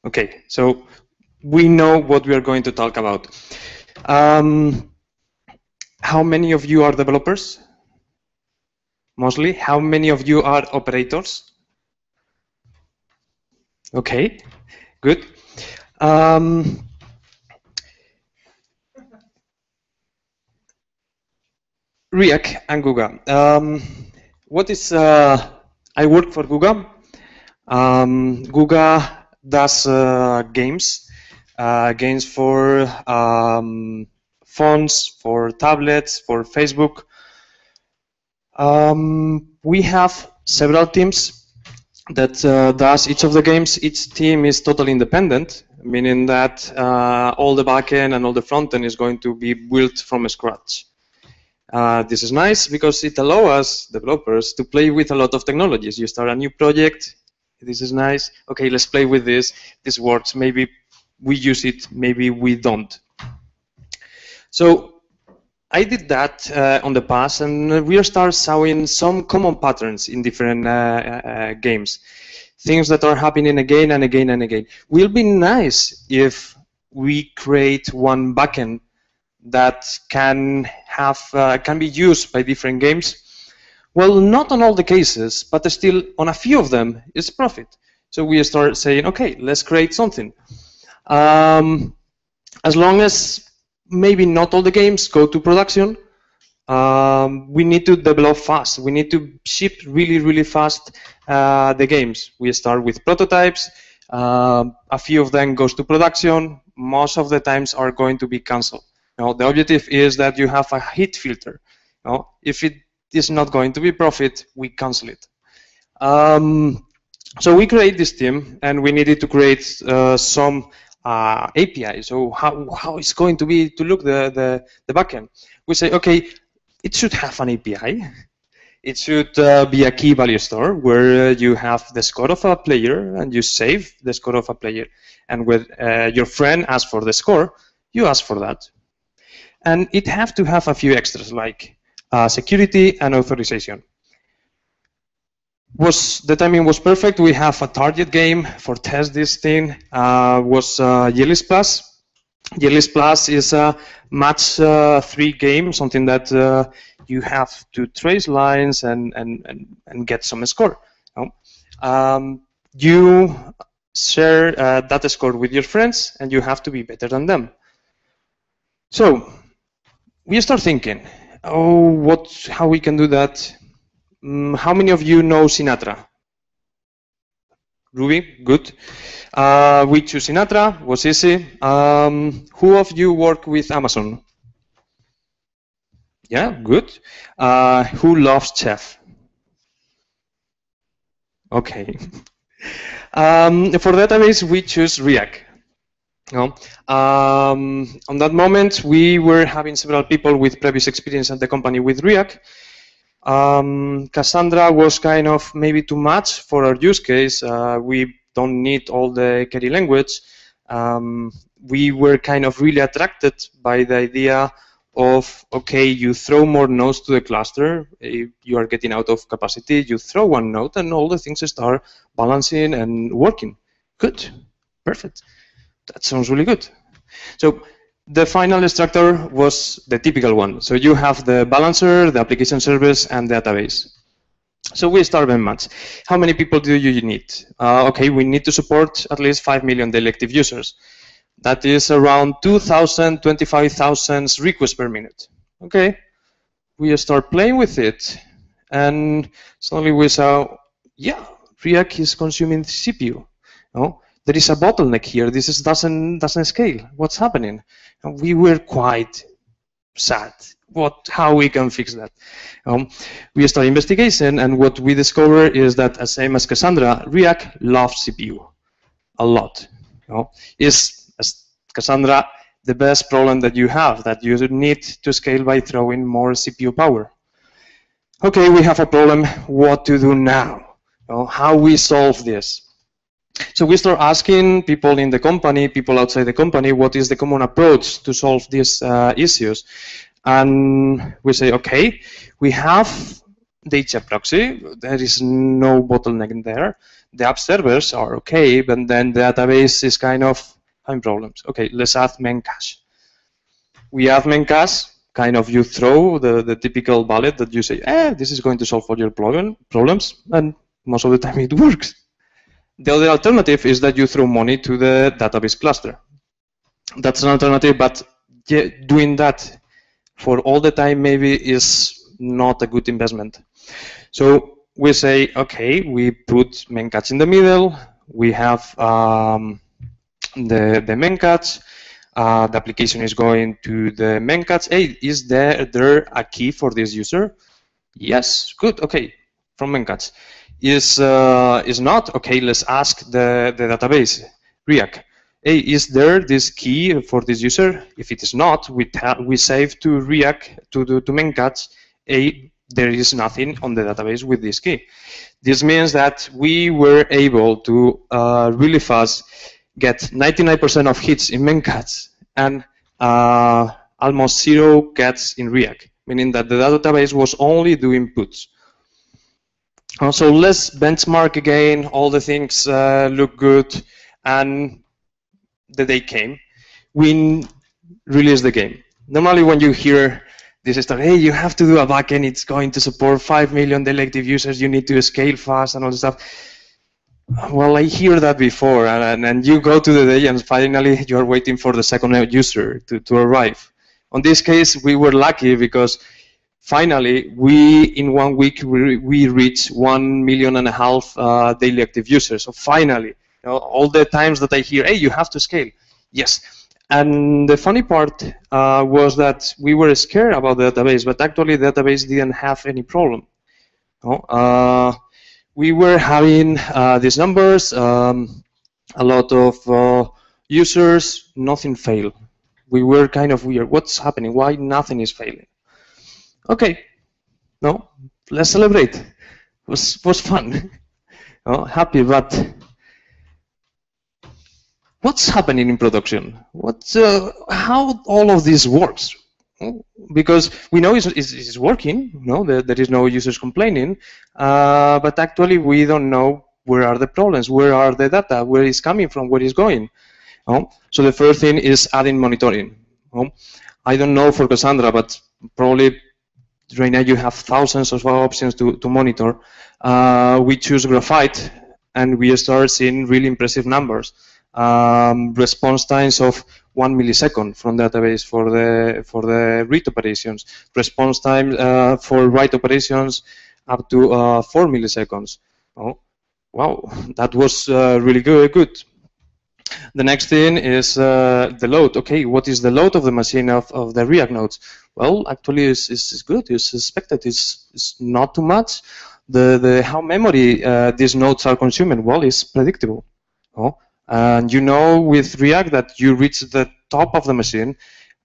Okay, so we know what we are going to talk about. How many of you are developers? Mostly. How many of you are operators? Okay, good. Riak and Guga. What is? I work for Guga. Guga does games, games for phones, for tablets, for Facebook. We have several teams that does each of the games. Each team is totally independent, meaning that all the backend and all the frontend is going to be built from scratch. This is nice because it allows us developers to play with a lot of technologies. You start a new project, this is nice. Okay, let's play with this. This works. Maybe we use it, maybe we don't. So I did that on the past, and we start showing some common patterns in different games. Things that are happening again and again and again. Will be nice if we create one backend that can be used by different games. Well, not on all the cases, but still on a few of them is profit. So we start saying, okay, let's create something. As long as maybe not all the games go to production, we need to develop fast. We need to ship really, really fast the games. We start with prototypes. A few of them goes to production. Most of the times are going to be canceled. Now, the objective is that you have a hit filter. Now, if it is not going to be profit, we cancel it. So we create this team, and we needed to create some API. So how it's going to be to look the backend? We say, okay, it should have an API. It should be a key value store where you have the score of a player and you save the score of a player. And when your friend asks for the score, you ask for that. And it have to have a few extras like security and authorization. The timing was perfect. We have a target game for test this thing. Was Yearlist Plus. Yearlist Plus is a match 3 game, something that you have to trace lines and get some score. You share that score with your friends, and you have to be better than them. So we start thinking, oh, how we can do that? How many of you know Sinatra? Ruby, good. We choose Sinatra, was easy. Who of you work with Amazon? Yeah, good. Who loves Chef? Okay. For database, we choose Riak. On that moment, we were having several people with previous experience at the company with Riak. Cassandra was kind of maybe too much for our use case. We don't need all the query language. We were kind of really attracted by the idea of, okay, you throw more nodes to the cluster, you are getting out of capacity, you throw one node, and all the things start balancing and working. Good, perfect. That sounds really good. So the final structure was the typical one. So you have the balancer, the application service, and the database. So we start very much. How many people do you need? Okay, we need to support at least 5 million daily active users. That is around 2,000, 25,000 requests per minute. Okay, we start playing with it, and suddenly we saw, yeah, Riak is consuming the CPU. No? There is a bottleneck here. This doesn't scale. What's happening? And we were quite sad. How we can fix that? We start investigation, and what we discover is that, same as Cassandra, Riak loves CPU a lot. Is as Cassandra the best problem that you have, that you need to scale by throwing more CPU power? Okay, we have a problem. What to do now? How we solve this? So we start asking people in the company, people outside the company, what is the common approach to solve these issues? And we say, okay, we have the HF proxy. There is no bottleneck in there. The app servers are okay, but then the database is kind of having problems. Okay, let's add memcache. We add memcache. Kind of you throw the typical bullet that you say, this is going to solve all your problems, and most of the time it works. The other alternative is that you throw money to the database cluster. That's an alternative, but doing that for all the time maybe is not a good investment. So we say, okay, we put memcache in the middle. We have the memcache. The application is going to the memcache. Hey, is there a key for this user? Yes, good, okay, from memcache. Is not, okay, let's ask the database, Riak. Hey, is there this key for this user? If it is not, we save to Riak, to memcache, hey, there is nothing on the database with this key. This means that we were able to really fast get 99% of hits in memcached and almost 0 gets in Riak, meaning that the database was only doing puts. So let's benchmark again. All the things look good, and the day came. We released the game. Normally, when you hear this stuff, hey, you have to do a backend, it's going to support 5 million daily active users, you need to scale fast and all this stuff. Well, I hear that before, and you go to the day and finally you're waiting for the second user to arrive. On this case, we were lucky because finally, in 1 week, we reached 1.5 million daily active users. So finally, all the times that I hear, hey, you have to scale. Yes. And the funny part was that we were scared about the database, but actually the database didn't have any problem. We were having these numbers, a lot of users, nothing failed. We were kind of weird. What's happening? Why nothing is failing? Okay, no, let's celebrate. It was fun. Happy, but what's happening in production? How all of this works? Because we know it's working. There is no users complaining, but actually we don't know where are the problems, where are the data, where it's coming from, where it's going. So the first thing is adding monitoring. I don't know for Cassandra, but probably right now you have thousands of options to monitor. We choose Graphite, and we start seeing really impressive numbers. Response times of 1 millisecond from database for the read operations. Response time for write operations up to 4 milliseconds. Oh, wow, that was really good. The next thing is the load. Okay, what is the load of the machine of the Riak nodes? Well, actually, it's good. It's expected. It's not too much. How memory these nodes are consuming? Well, it's predictable. And you know with Riak that you reach the top of the machine,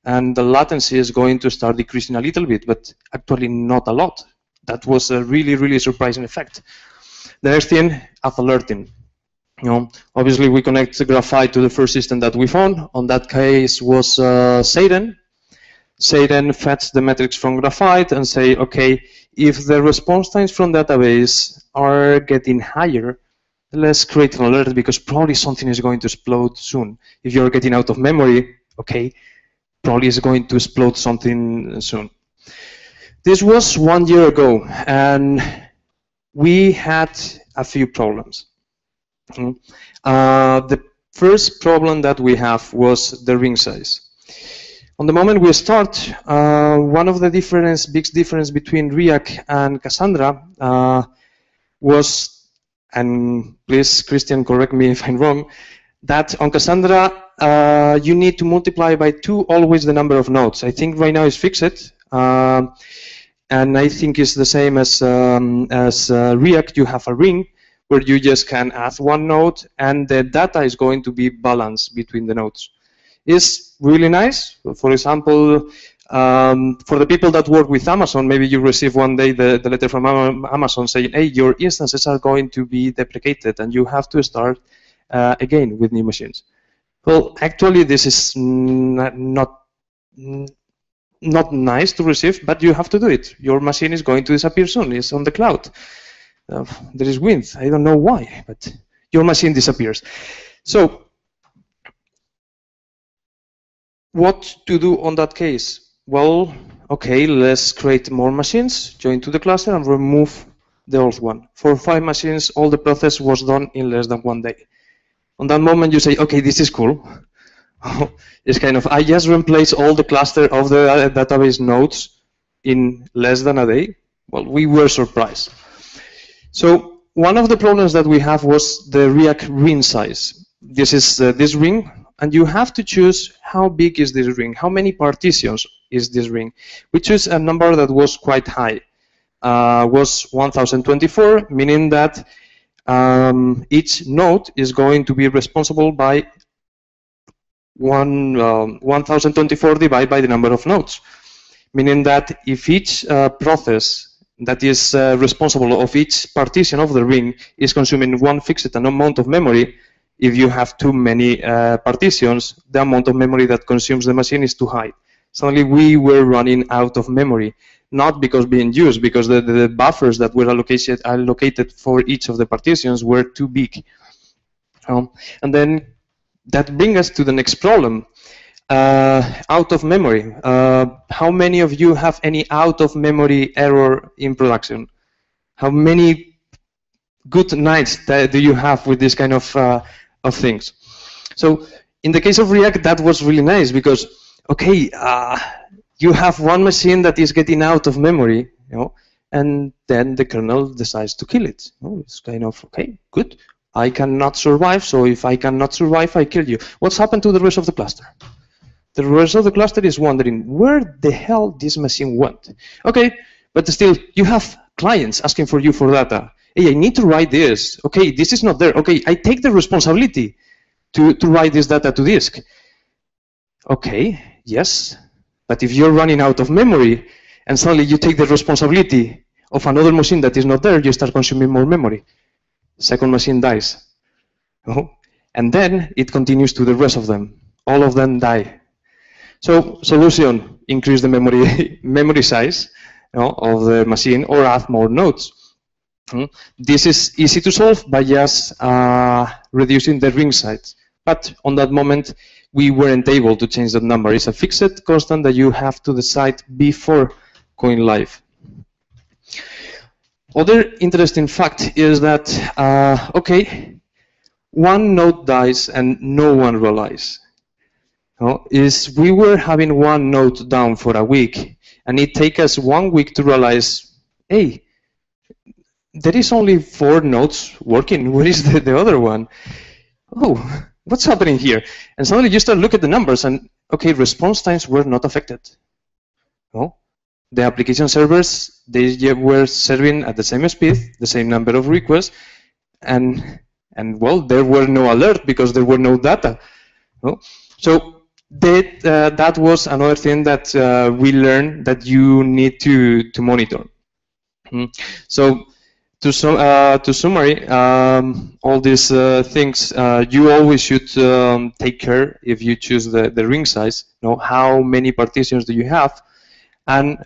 and the latency is going to start decreasing a little bit, but actually not a lot. That was a really surprising effect. The next thing, auth alerting. Obviously we connect the Graphite to the first system that we found. On that case was Satan. Satan fetch the metrics from Graphite and say, okay, if the response times from database are getting higher, let's create an alert because probably something is going to explode soon. If you're getting out of memory, okay, probably is going to explode something soon. This was 1 year ago, and we had a few problems. The first problem that we have was the ring size. On the moment we start, one of the big difference between Riak and Cassandra was, and please Christian correct me if I'm wrong, that on Cassandra you need to multiply by 2 always the number of nodes. I think right now it's fixed, and I think it's the same as Riak. You have a ring where you just can add 1 node, and the data is going to be balanced between the nodes. It's really nice. For example, for the people that work with Amazon, maybe you receive one day the letter from Amazon saying, hey, your instances are going to be deprecated, and you have to start again with new machines. Well, actually, this is not nice to receive, but you have to do it. Your machine is going to disappear soon. It's on the cloud. There is wind. I don't know why, but your machine disappears. So, what to do on that case? Well, okay, let's create more machines, join to the cluster, and remove the old one. For 5 machines, all the process was done in less than 1 day. On that moment, you say, okay, this is cool. It's kind of, I just replace all the cluster of the database nodes in less than a day. Well, we were surprised. So one of the problems that we have was the Riak ring size. This is this ring, and you have to choose how big is this ring, how many partitions is this ring. We chose a number that was quite high, was 1024, meaning that each node is going to be responsible by 1024 divided by the number of nodes, meaning that if each process that is responsible of each partition of the ring is consuming one fixed amount of memory. If you have too many partitions, the amount of memory that consumes the machine is too high. Suddenly we were running out of memory, not because being used, because the buffers that were allocated for each of the partitions were too big. And then that brings us to the next problem. Out of memory. How many of you have any out of memory error in production? How many good nights do you have with this kind of things? So in the case of Riak, that was really nice because, okay, you have one machine that is getting out of memory, and then the kernel decides to kill it. It's kind of, okay, good. I cannot survive, so if I cannot survive, I kill you. What's happened to the rest of the cluster? The rest of the cluster is wondering where the hell this machine went. Okay, but still, you have clients asking for you for data. Hey, I need to write this. Okay, this is not there. Okay, I take the responsibility to write this data to disk. Okay, yes, but if you're running out of memory and suddenly you take the responsibility of another machine that is not there, you start consuming more memory. Second machine dies. And then it continues to the rest of them. All of them die. So solution, increase the memory size of the machine or add more nodes. This is easy to solve by just reducing the ring size. But on that moment, we weren't able to change that number. It's a fixed constant that you have to decide before going live. Other interesting fact is that, okay, one node dies and no one relies. Is we were having one node down for a week, and it takes us 1 week to realize, hey, there is only 4 nodes working. Where is the other one? Oh, what's happening here? And suddenly you start looking at the numbers, and okay, response times were not affected. The application servers, they were serving at the same speed, the same number of requests, and well, there were no alerts because there were no data. So that was another thing that we learned that you need to monitor. So to summary, all these things, you always should take care if you choose the ring size. How many partitions do you have, and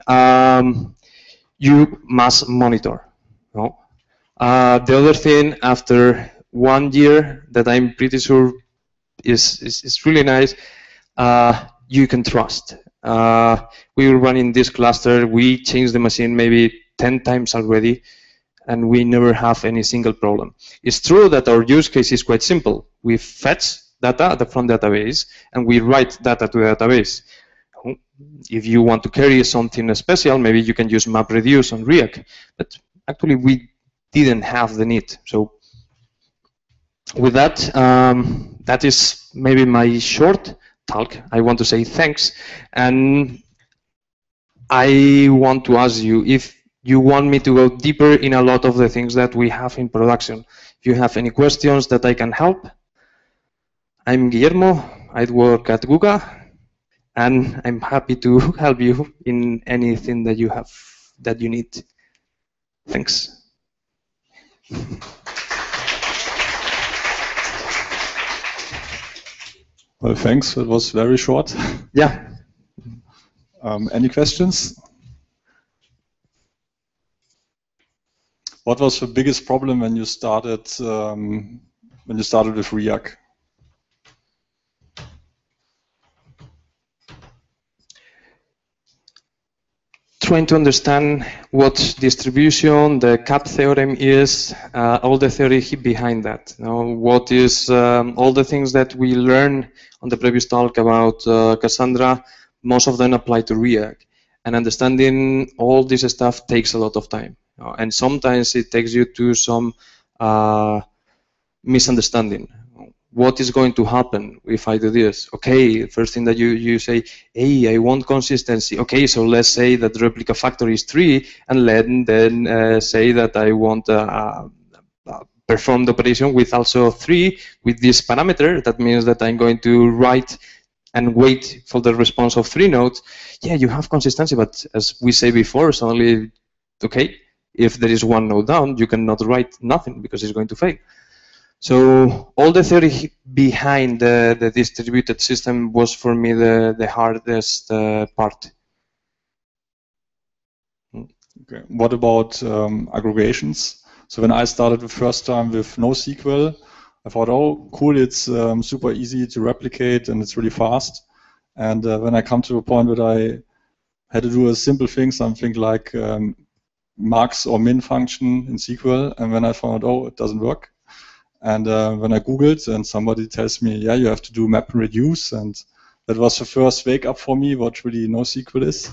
you must monitor. The other thing, after 1 year, that I'm pretty sure is really nice, you can trust. We were running this cluster, we changed the machine maybe 10 times already, and we never have any single problem. It's true that our use case is quite simple. We fetch data from the database, and we write data to the database. If you want to carry something special, maybe you can use MapReduce on Riak, but actually we didn't have the need. So with that, that is maybe my short talk. I want to say thanks, and I want to ask you if you want me to go deeper in a lot of the things that we have in production. If you have any questions that I can help, I'm Guillermo. I work at Google, and I'm happy to help you in anything that you have that you need. Thanks. Well, thanks. It was very short. Yeah. Any questions? What was the biggest problem when you started with Riak? Trying to understand what distribution, the CAP theorem is, all the theory behind that. What is all the things that we learned on the previous talk about Cassandra, most of them apply to Riak. And understanding all this stuff takes a lot of time. And sometimes it takes you to some misunderstanding. What is going to happen if I do this? Okay, first thing that you say, hey, I want consistency. Okay, so let's say that the replica factor is 3, and then say that I want perform the operation with also 3 with this parameter. That means that I'm going to write and wait for the response of 3 nodes. Yeah, you have consistency, but as we say before, suddenly, okay, If there is one node down, you cannot write nothing because it's going to fail. So all the theory behind the distributed system was for me the hardest part. Okay. What about aggregations? So when I started the first time with NoSQL, I thought, oh, cool, it's super easy to replicate and it's really fast. And when I come to a point where I had to do a simple thing, something like max or min function in SQL, and when I found, oh, it doesn't work. And when I Googled and somebody tells me, yeah, you have to do map and reduce, and that was the first wake up for me, what really NoSQL is.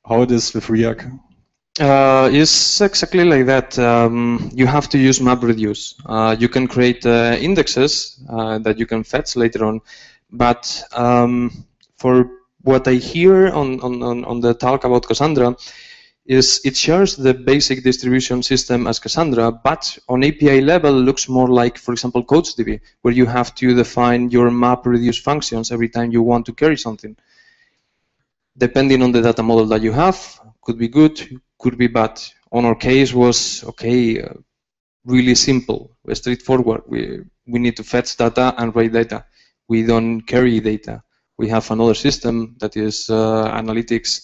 How it is with Riak? It's exactly like that. You have to use MapReduce. You can create indexes that you can fetch later on, but for what I hear on the talk about Cassandra, is it shares the basic distribution system as Cassandra, but on API level looks more like, for example, CouchDB, where you have to define your MapReduce functions every time you want to carry something. Depending on the data model that you have, could be good, could be bad. On our case was, okay, really simple, straightforward. We need to fetch data and write data. We don't carry data. We have another system that is analytics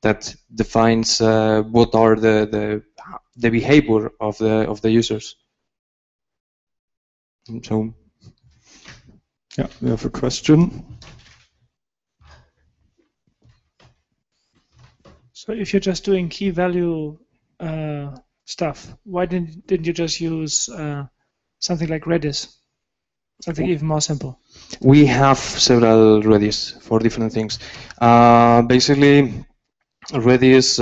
that defines what are the behavior of the users. So, yeah, we have a question. So if you're just doing key value stuff, why didn't you just use something like Redis? Something even more simple. We have several Redis for different things. Basically, Redis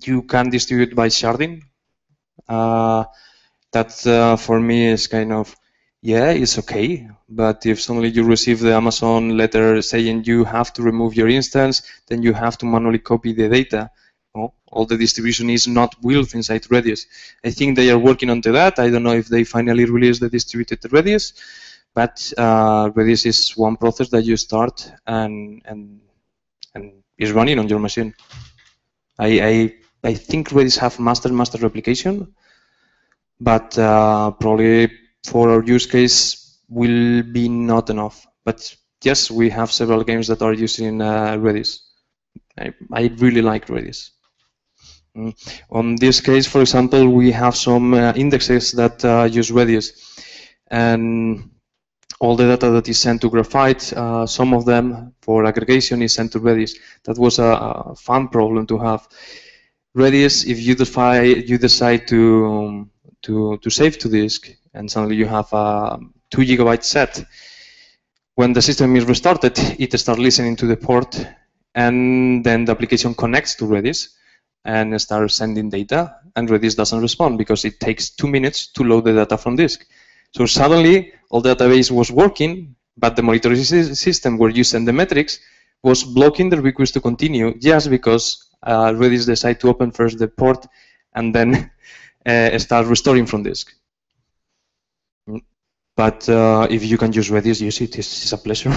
you can distribute by sharding. That for me is kind of, yeah, it's okay. But if suddenly you receive the Amazon letter saying you have to remove your instance, then you have to manually copy the data. Oh, all the distribution is not built inside Redis. I think they are working onto that. I don't know if they finally release the distributed Redis, but Redis is one process that you start and is running on your machine. I think Redis have master replication, but probably for our use case will be not enough. But yes, we have several games that are using Redis. I really like Redis. On this case, for example, we have some indexes that use Redis, and all the data that is sent to Graphite, some of them for aggregation is sent to Redis. That was a fun problem to have. Redis, if you decide to save to disk, and suddenly you have a 2 GB set, when the system is restarted, it starts listening to the port, and then the application connects to Redis and starts sending data, and Redis doesn't respond because it takes 2 minutes to load the data from disk. So suddenly, all the database was working, but the monitoring system where you send the metrics was blocking the request to continue just because Redis decided to open first the port and then start restoring from disk. But if you can use Redis, use it. It's a pleasure.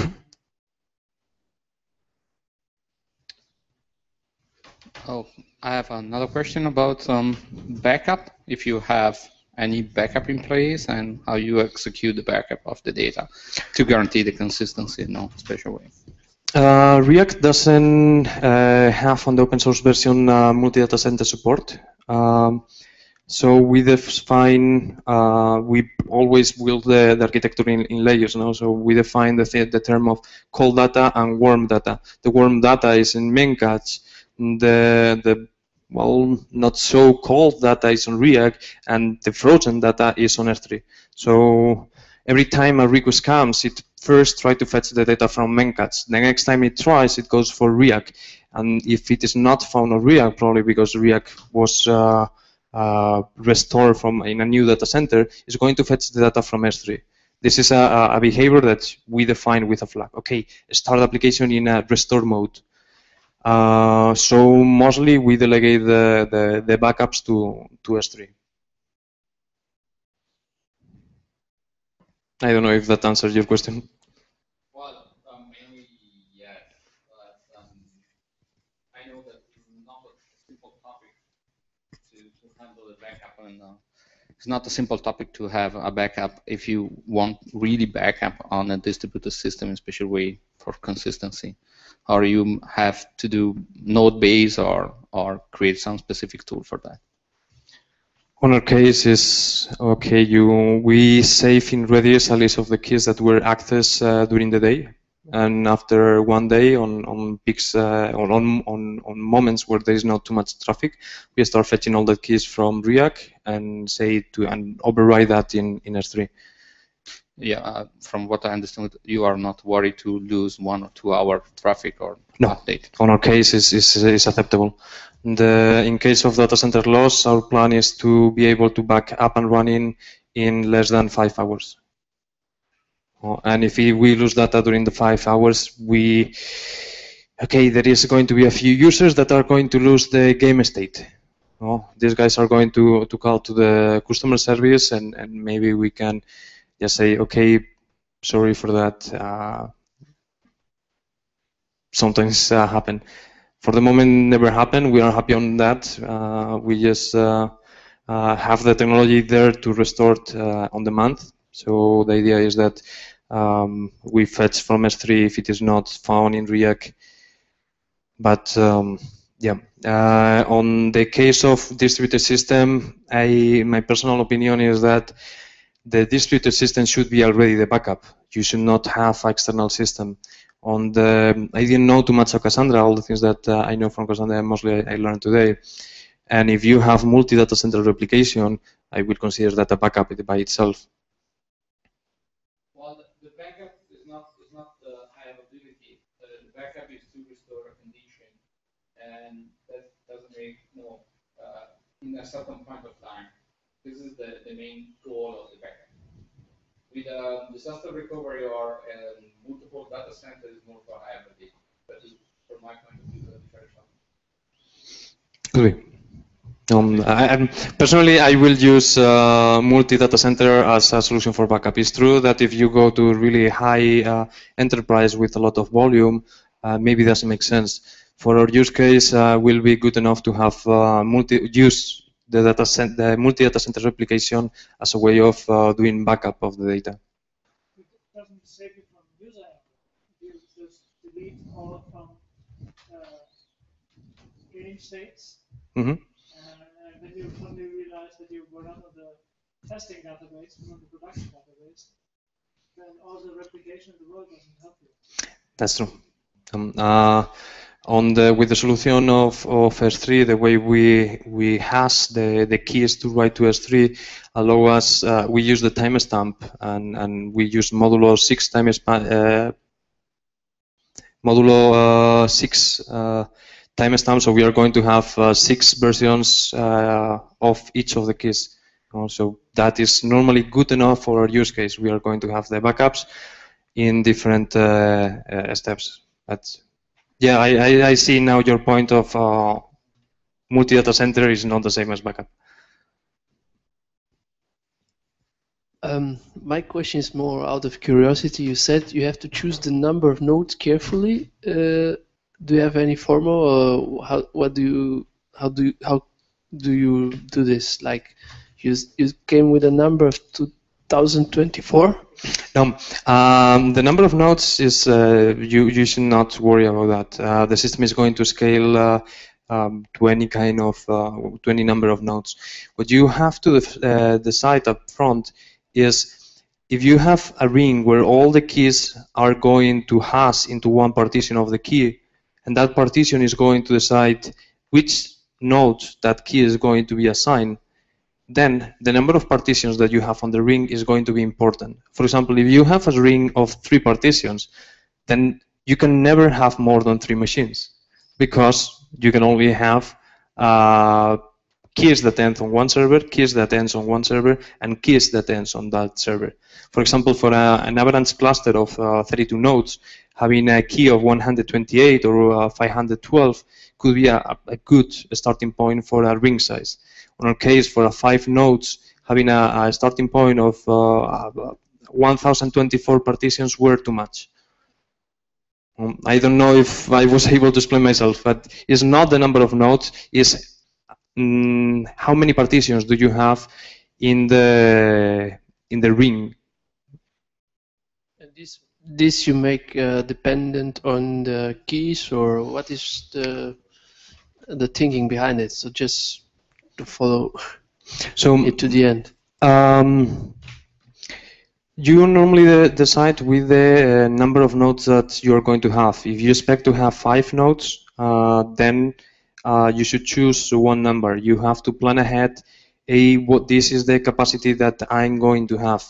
Oh, I have another question about backup. If you have any backup in place and how you execute the backup of the data to guarantee the consistency in no special way. Riak doesn't have on the open source version multi-data center support. So we define, we always build the architecture in layers. No? So we define the term of cold data and warm data. The warm data is in Memcache. The well, not so cold data is on Riak, and the frozen data is on S3. So every time a request comes, it first tries to fetch the data from Memcache. The next time it tries, it goes for Riak. And if it is not found on Riak, probably because Riak was restored from in a new data center, is going to fetch the data from S3. This is a behavior that we define with a flag. Okay, start application in a restore mode. So mostly we delegate the backups to S3. I don't know if that answers your question. Well, mainly yes, but I know that it's not a simple topic to handle the backup, and it's not a simple topic to have a backup if you want really backup on a distributed system in a special way for consistency, or you have to do node base or create some specific tool for that. On our case is okay. We save in Redis a list of the keys that were accessed during the day, and after one day on peaks on moments where there is not too much traffic, we start fetching all the keys from Riak and and override that in S3. Yeah, from what I understand, you are not worried to lose 1 or 2 hour traffic or update. On our case is acceptable. In case of data center loss, our plan is to be able to back up and running in less than 5 hours. And if we lose data during the 5 hours, there is going to be a few users that are going to lose the game state. These guys are going to call to the customer service, and maybe we can just say, okay, sorry for that. Sometimes happen. For the moment, never happened. We are happy on that. We just have the technology there to restore on demand. So the idea is that we fetch from S3 if it is not found in Riak. But yeah, on the case of distributed system, my personal opinion is that the distributed system should be already the backup. You should not have an external system. I didn't know too much of Cassandra. All the things that I know from Cassandra, mostly I learned today. And if you have multi-data center replication, I would consider that a backup by itself. Well, the backup is not the high availability. The backup is to restore a condition, and that doesn't make in a certain point of time. This is the main goal of the backup. With disaster recovery or multiple data centers, more for high availability. But from my point of view, the different one. Personally, I will use multi-data center as a solution for backup. It's true that if you go to really high enterprise with a lot of volume, maybe it doesn't make sense. For our use case, will be good enough to have use the multi-data center replication as a way of doing backup of the data. It doesn't save you from user error. You just delete all from game states. Mm-hmm. And then you suddenly realize that you were not on the testing database, but on the production database. Then all the replication in the world doesn't help you. That's true. With the solution of S3, the way we hash the keys to write to S3 allow us. We use the timestamp and we use modulo 6 timestamp. So we are going to have 6 versions of each of the keys. So that is normally good enough for our use case. We are going to have the backups in different steps. But yeah, I see now your point of multi-data center is not the same as backup. My question is more out of curiosity. You said you have to choose the number of nodes carefully. Do you have any formula, or how do you do this? Like, you came with a number of 2024. No, the number of nodes is you should not worry about that. The system is going to scale to any kind of to any number of nodes. What you have to decide up front is if you have a ring where all the keys are going to hash into one partition of the key, and that partition is going to decide which node that key is going to be assigned, then the number of partitions that you have on the ring is going to be important. For example, if you have a ring of 3 partitions, then you can never have more than 3 machines, because you can only have keys that end on one server, keys that ends on one server, and keys that ends on that server. For example, for an Avalanche cluster of 32 nodes, having a key of 128 or 512 could be a good starting point for a ring size. On our case, for 5 nodes, having a starting point of 1024 partitions were too much. I don't know if I was able to explain myself, but it's not the number of nodes, it's how many partitions do you have in the ring? And this you make dependent on the keys, or what is the thinking behind it? So just to follow it to the end. You normally decide with the number of nodes that you are going to have. If you expect to have 5 nodes, then you should choose one number. You have to plan ahead. What this is the capacity that I'm going to have.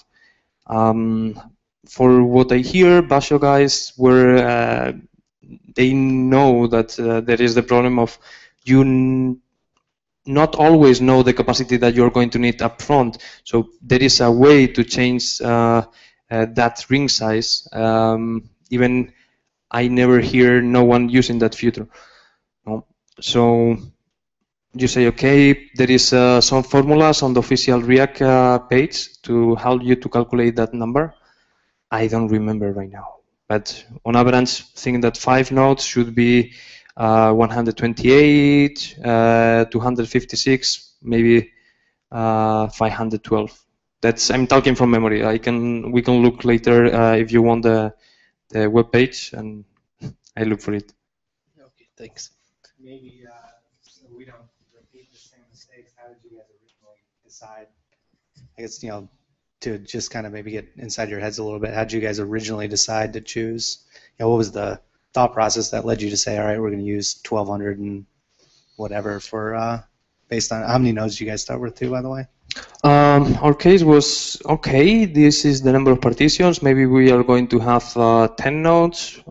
For what I hear, Basho guys they know that there is the problem of you not always know the capacity that you're going to need up front. So there is a way to change that ring size. Even I never hear no one using that feature. No. So you say, okay, there is some formulas on the official Riak page to help you to calculate that number. I don't remember right now. But on average, think that 5 nodes should be 128, 256, maybe 512. That's, I'm talking from memory. We can look later if you want the web page, and I look for it. Okay, thanks. Maybe so we don't repeat the same mistakes. How did you guys originally decide? I guess, you know, to just kind of maybe get inside your heads a little bit. How did you guys originally decide to choose? You know, what was the thought process that led you to say, all right, we're going to use 1200 and whatever for based on how many nodes you guys start with too, by the way? Our case was, okay, this is the number of partitions. Maybe we are going to have 10 nodes.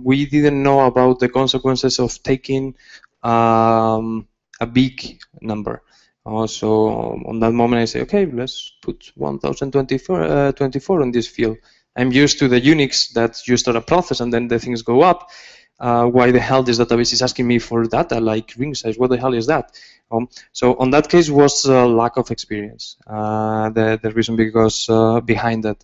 We didn't know about the consequences of taking a big number. So on that moment I say, okay, let's put 1024 on this field. I'm used to the Unix that you start a process and then the things go up. Why the hell this database is asking me for data like ring size? What the hell is that? So on that case was lack of experience. The reason because behind that.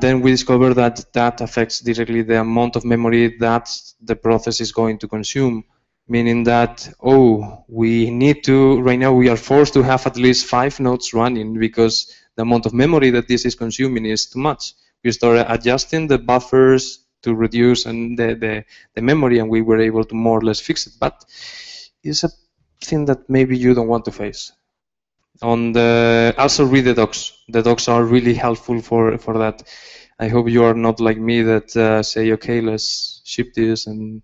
Then we discovered that affects directly the amount of memory that the process is going to consume. Meaning that, oh, we need to, right now we are forced to have at least 5 nodes running because the amount of memory that this is consuming is too much. We started adjusting the buffers to reduce and the memory, and we were able to more or less fix it. But it's a thing that maybe you don't want to face. Also read the docs. The docs are really helpful for that. I hope you are not like me that say, okay, let's ship this and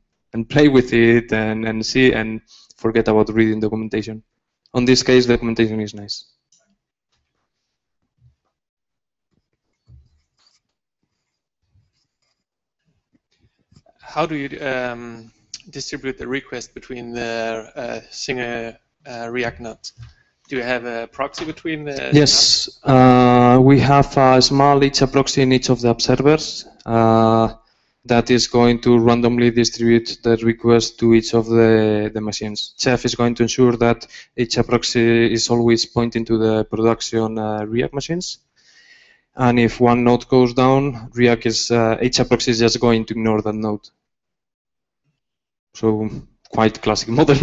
play with it and see and forget about reading documentation. On this case, the documentation is nice. How do you distribute the request between the single React nodes? Do you have a proxy between the Yes, we have a small HA proxy in each of the observers that is going to randomly distribute the request to each of the machines. Chef is going to ensure that HA proxy is always pointing to the production React machines. And if one node goes down, React is HA proxy is just going to ignore that node. So quite classic model.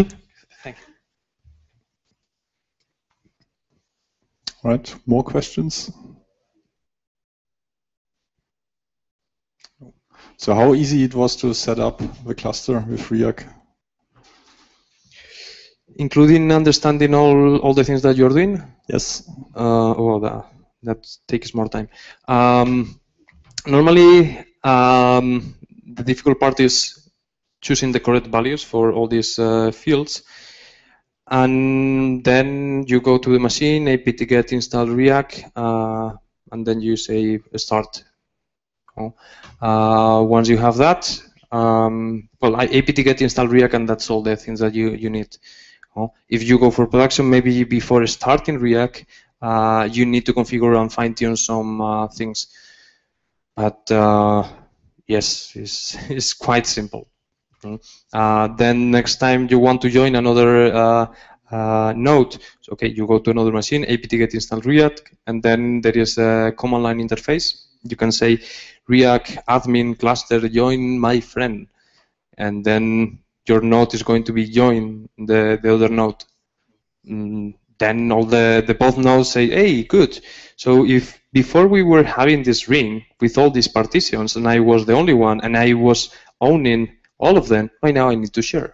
Thank you. All right, more questions? So how easy it was to set up the cluster with Riak? Including understanding all the things that you're doing? Yes. Well, that takes more time. Normally, the difficult part is choosing the correct values for all these fields. And then you go to the machine, apt-get install Riak, and then you say start. Once you have that, well, apt-get install Riak, and that's all the things that you need. If you go for production, maybe before starting Riak, you need to configure and fine-tune some things. But yes, it's quite simple. Then next time you want to join another node, so, okay, you go to another machine, apt-get install Riak, and then there is a command line interface. You can say Riak admin cluster join my friend, and then your node is going to be join the other node. Then all the both nodes say, hey, good. So if before we were having this ring with all these partitions and I was the only one and I was owning all of them, right now I need to share.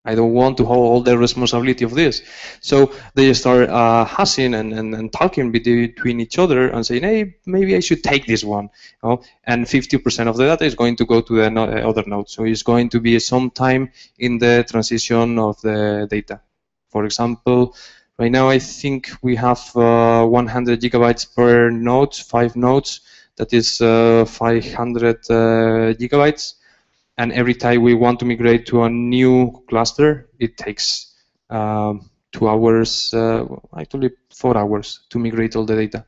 I don't want to hold all the responsibility of this. So they start hashing and talking between each other and saying, hey, maybe I should take this one. You know? And 50% of the data is going to go to the other node. So it's going to be some time in the transition of the data. For example, right now I think we have 100 gigabytes per node, 5 nodes. That is 500 gigabytes. And every time we want to migrate to a new cluster, it takes 2 hours, actually 4 hours to migrate all the data.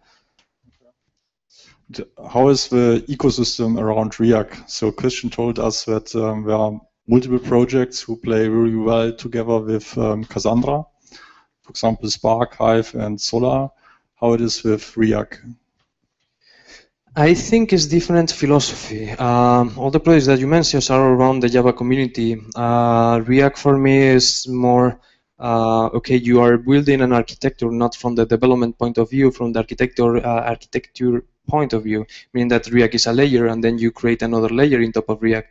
How is the ecosystem around Riak? So Christian told us that there are multiple projects who play really well together with Cassandra. For example, Spark, Hive, and Solar. How it is with Riak? I think it's different philosophy. All the projects that you mentioned are around the Java community. Riak for me is more, okay, you are building an architecture not from the development point of view, from the architecture point of view, meaning that Riak is a layer and then you create another layer on top of Riak.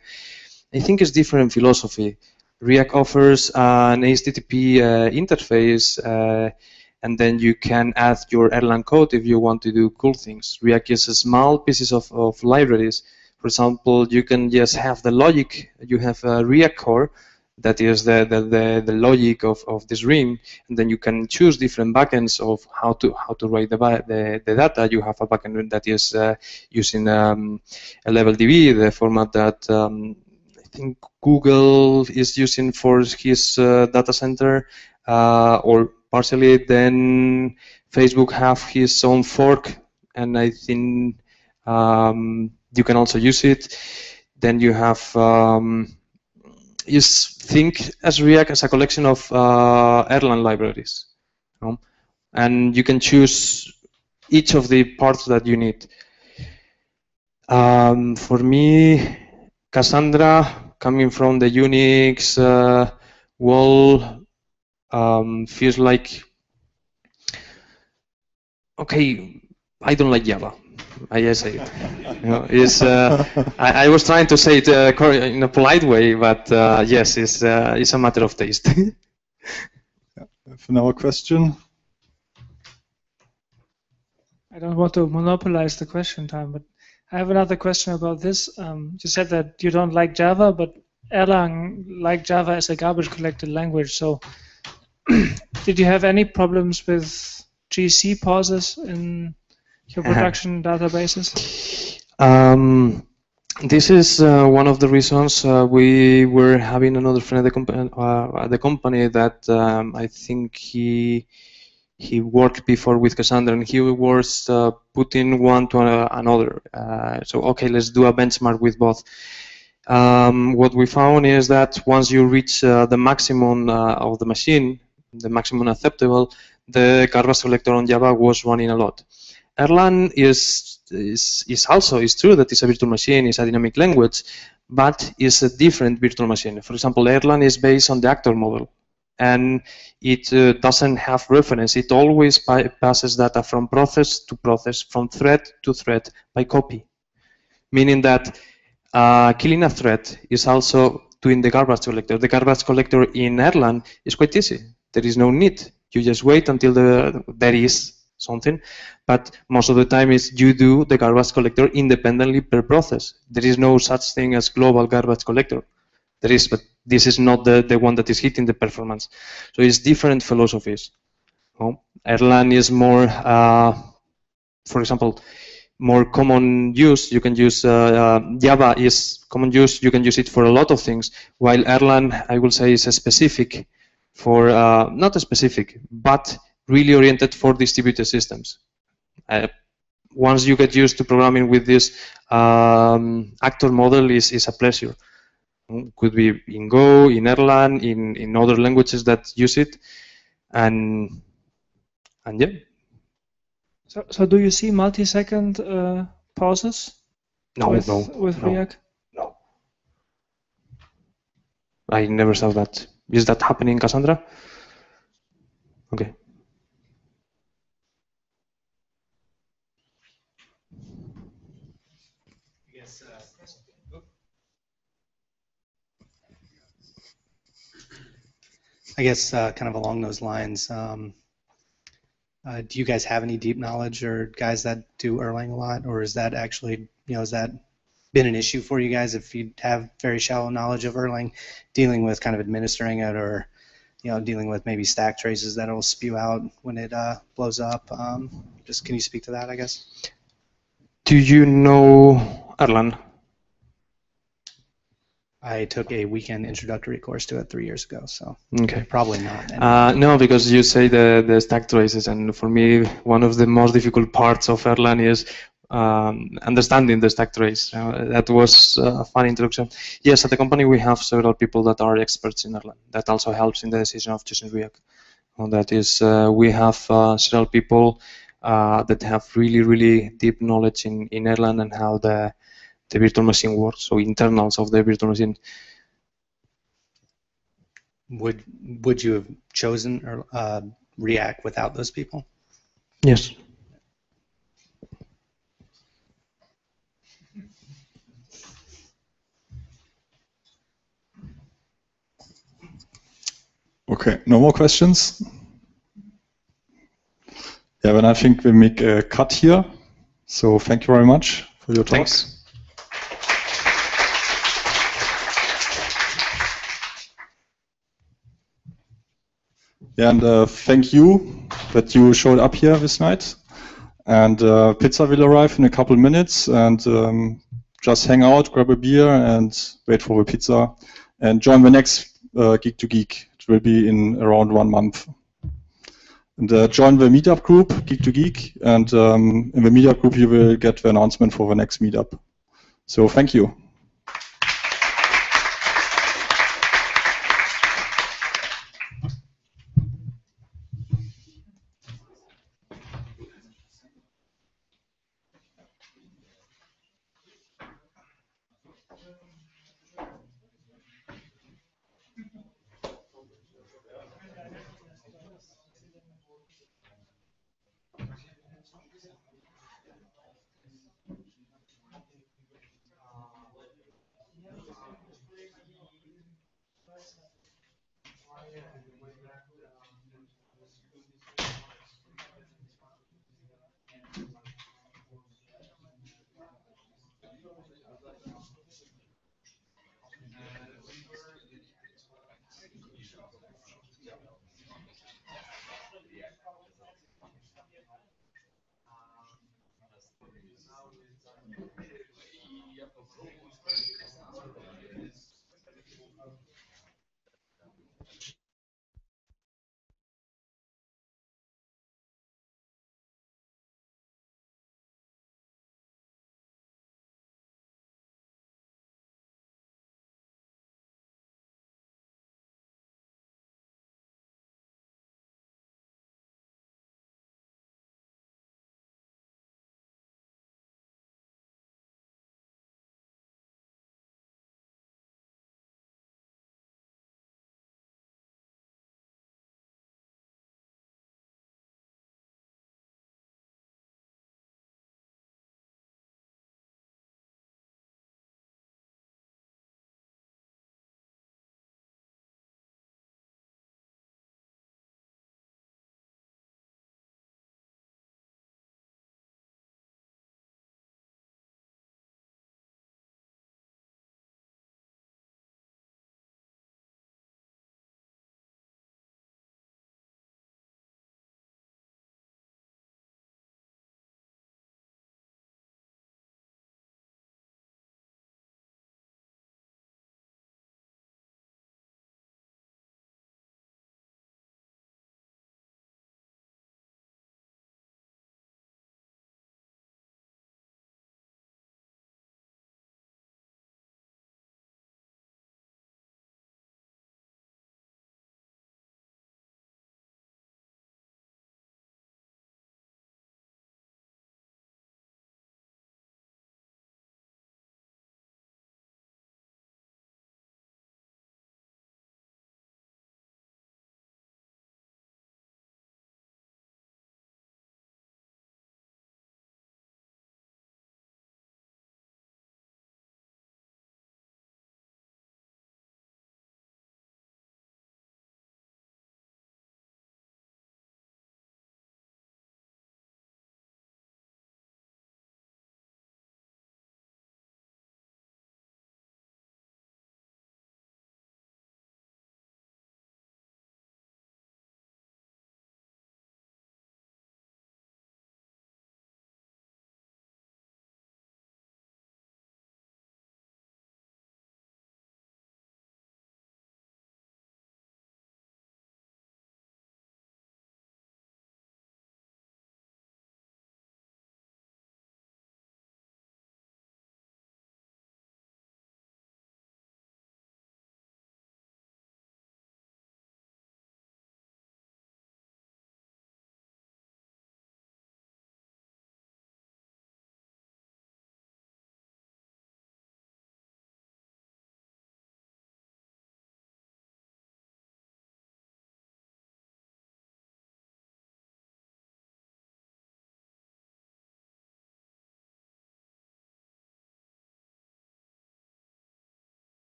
I think it's different philosophy. Riak offers an HTTP interface and then you can add your Erlang code if you want to do cool things. Riak is a small pieces of libraries. For example, you can just have the logic. You have a Riak core that is the logic of this ring, and then you can choose different backends of how to write the data. You have a backend that is using a level DB, the format that I think Google is using for his data center, or partially, then Facebook have his own fork, and I think you can also use it. Then you have, you think as Riak as a collection of Erlang libraries, you know? And you can choose each of the parts that you need. For me, Cassandra, coming from the Unix world, feels like, okay, I don't like Java. I just say it. You know, it's, I was trying to say it in a polite way, but yes, it's a matter of taste. Another question? I don't want to monopolize the question time, but I have another question about this. You said that you don't like Java, but Erlang like Java as a garbage collected language. So did you have any problems with GC pauses in your production databases? This is one of the reasons we were having another friend at the company that I think he worked before with Cassandra, and he was putting one to another. So okay, let's do a benchmark with both. What we found is that once you reach the maximum of the machine, the maximum acceptable, the garbage collector on Java was running a lot. Erlang is true that it's a virtual machine, it's a dynamic language, but it's a different virtual machine. For example, Erlang is based on the actor model, and it doesn't have reference. It always passes data from process to process, from thread to thread by copy, meaning that killing a thread is also doing the garbage collector. The garbage collector in Erlang is quite easy. There is no need. You just wait until there is something, but most of the time is you do the garbage collector independently per process. There is no such thing as global garbage collector. There is, but this is not the one that is hitting the performance. So it's different philosophies. Erlang is more, for example, more common use. You can use Java is common use. You can use it for a lot of things. While Erlang, I will say, is a specific for not a specific, but really oriented for distributed systems. Once you get used to programming with this actor model, is a pleasure. Could be in Go, in Erlang, in other languages that use it, and yeah. So do you see multi-second pauses? No, with no, Riak? No. I never saw that. Is that happening in Cassandra? Okay. I guess kind of along those lines, do you guys have any deep knowledge or guys that do Erlang a lot, or is that actually, has that been an issue for you guys if you have very shallow knowledge of Erlang, dealing with kind of administering it, or dealing with maybe stack traces that'll spew out when it blows up? Just can you speak to that, I guess? Do you know Erlang? I took a weekend introductory course to it 3 years ago, so okay. Probably not. No, because you say the stack traces, and for me, one of the most difficult parts of Erlang is understanding the stack trace. That was a fun introduction. Yes, at the company we have several people that are experts in Erlang. That also helps in the decision of choosing Riak. That is, we have several people that have really deep knowledge in Erlang and how the virtual machine works, so internals of the virtual machine. Would you have chosen Riak without those people? Yes. Okay, no more questions? Yeah, then I think we make a cut here. So thank you very much for your talk. Thanks. Yeah, and thank you that you showed up here this night. And pizza will arrive in a couple minutes, and just hang out, grab a beer, and wait for the pizza. And join the next Geek2Geek. It will be in around 1 month. And join the meetup group, Geek2Geek, and in the meetup group you will get the announcement for the next meetup. So thank you.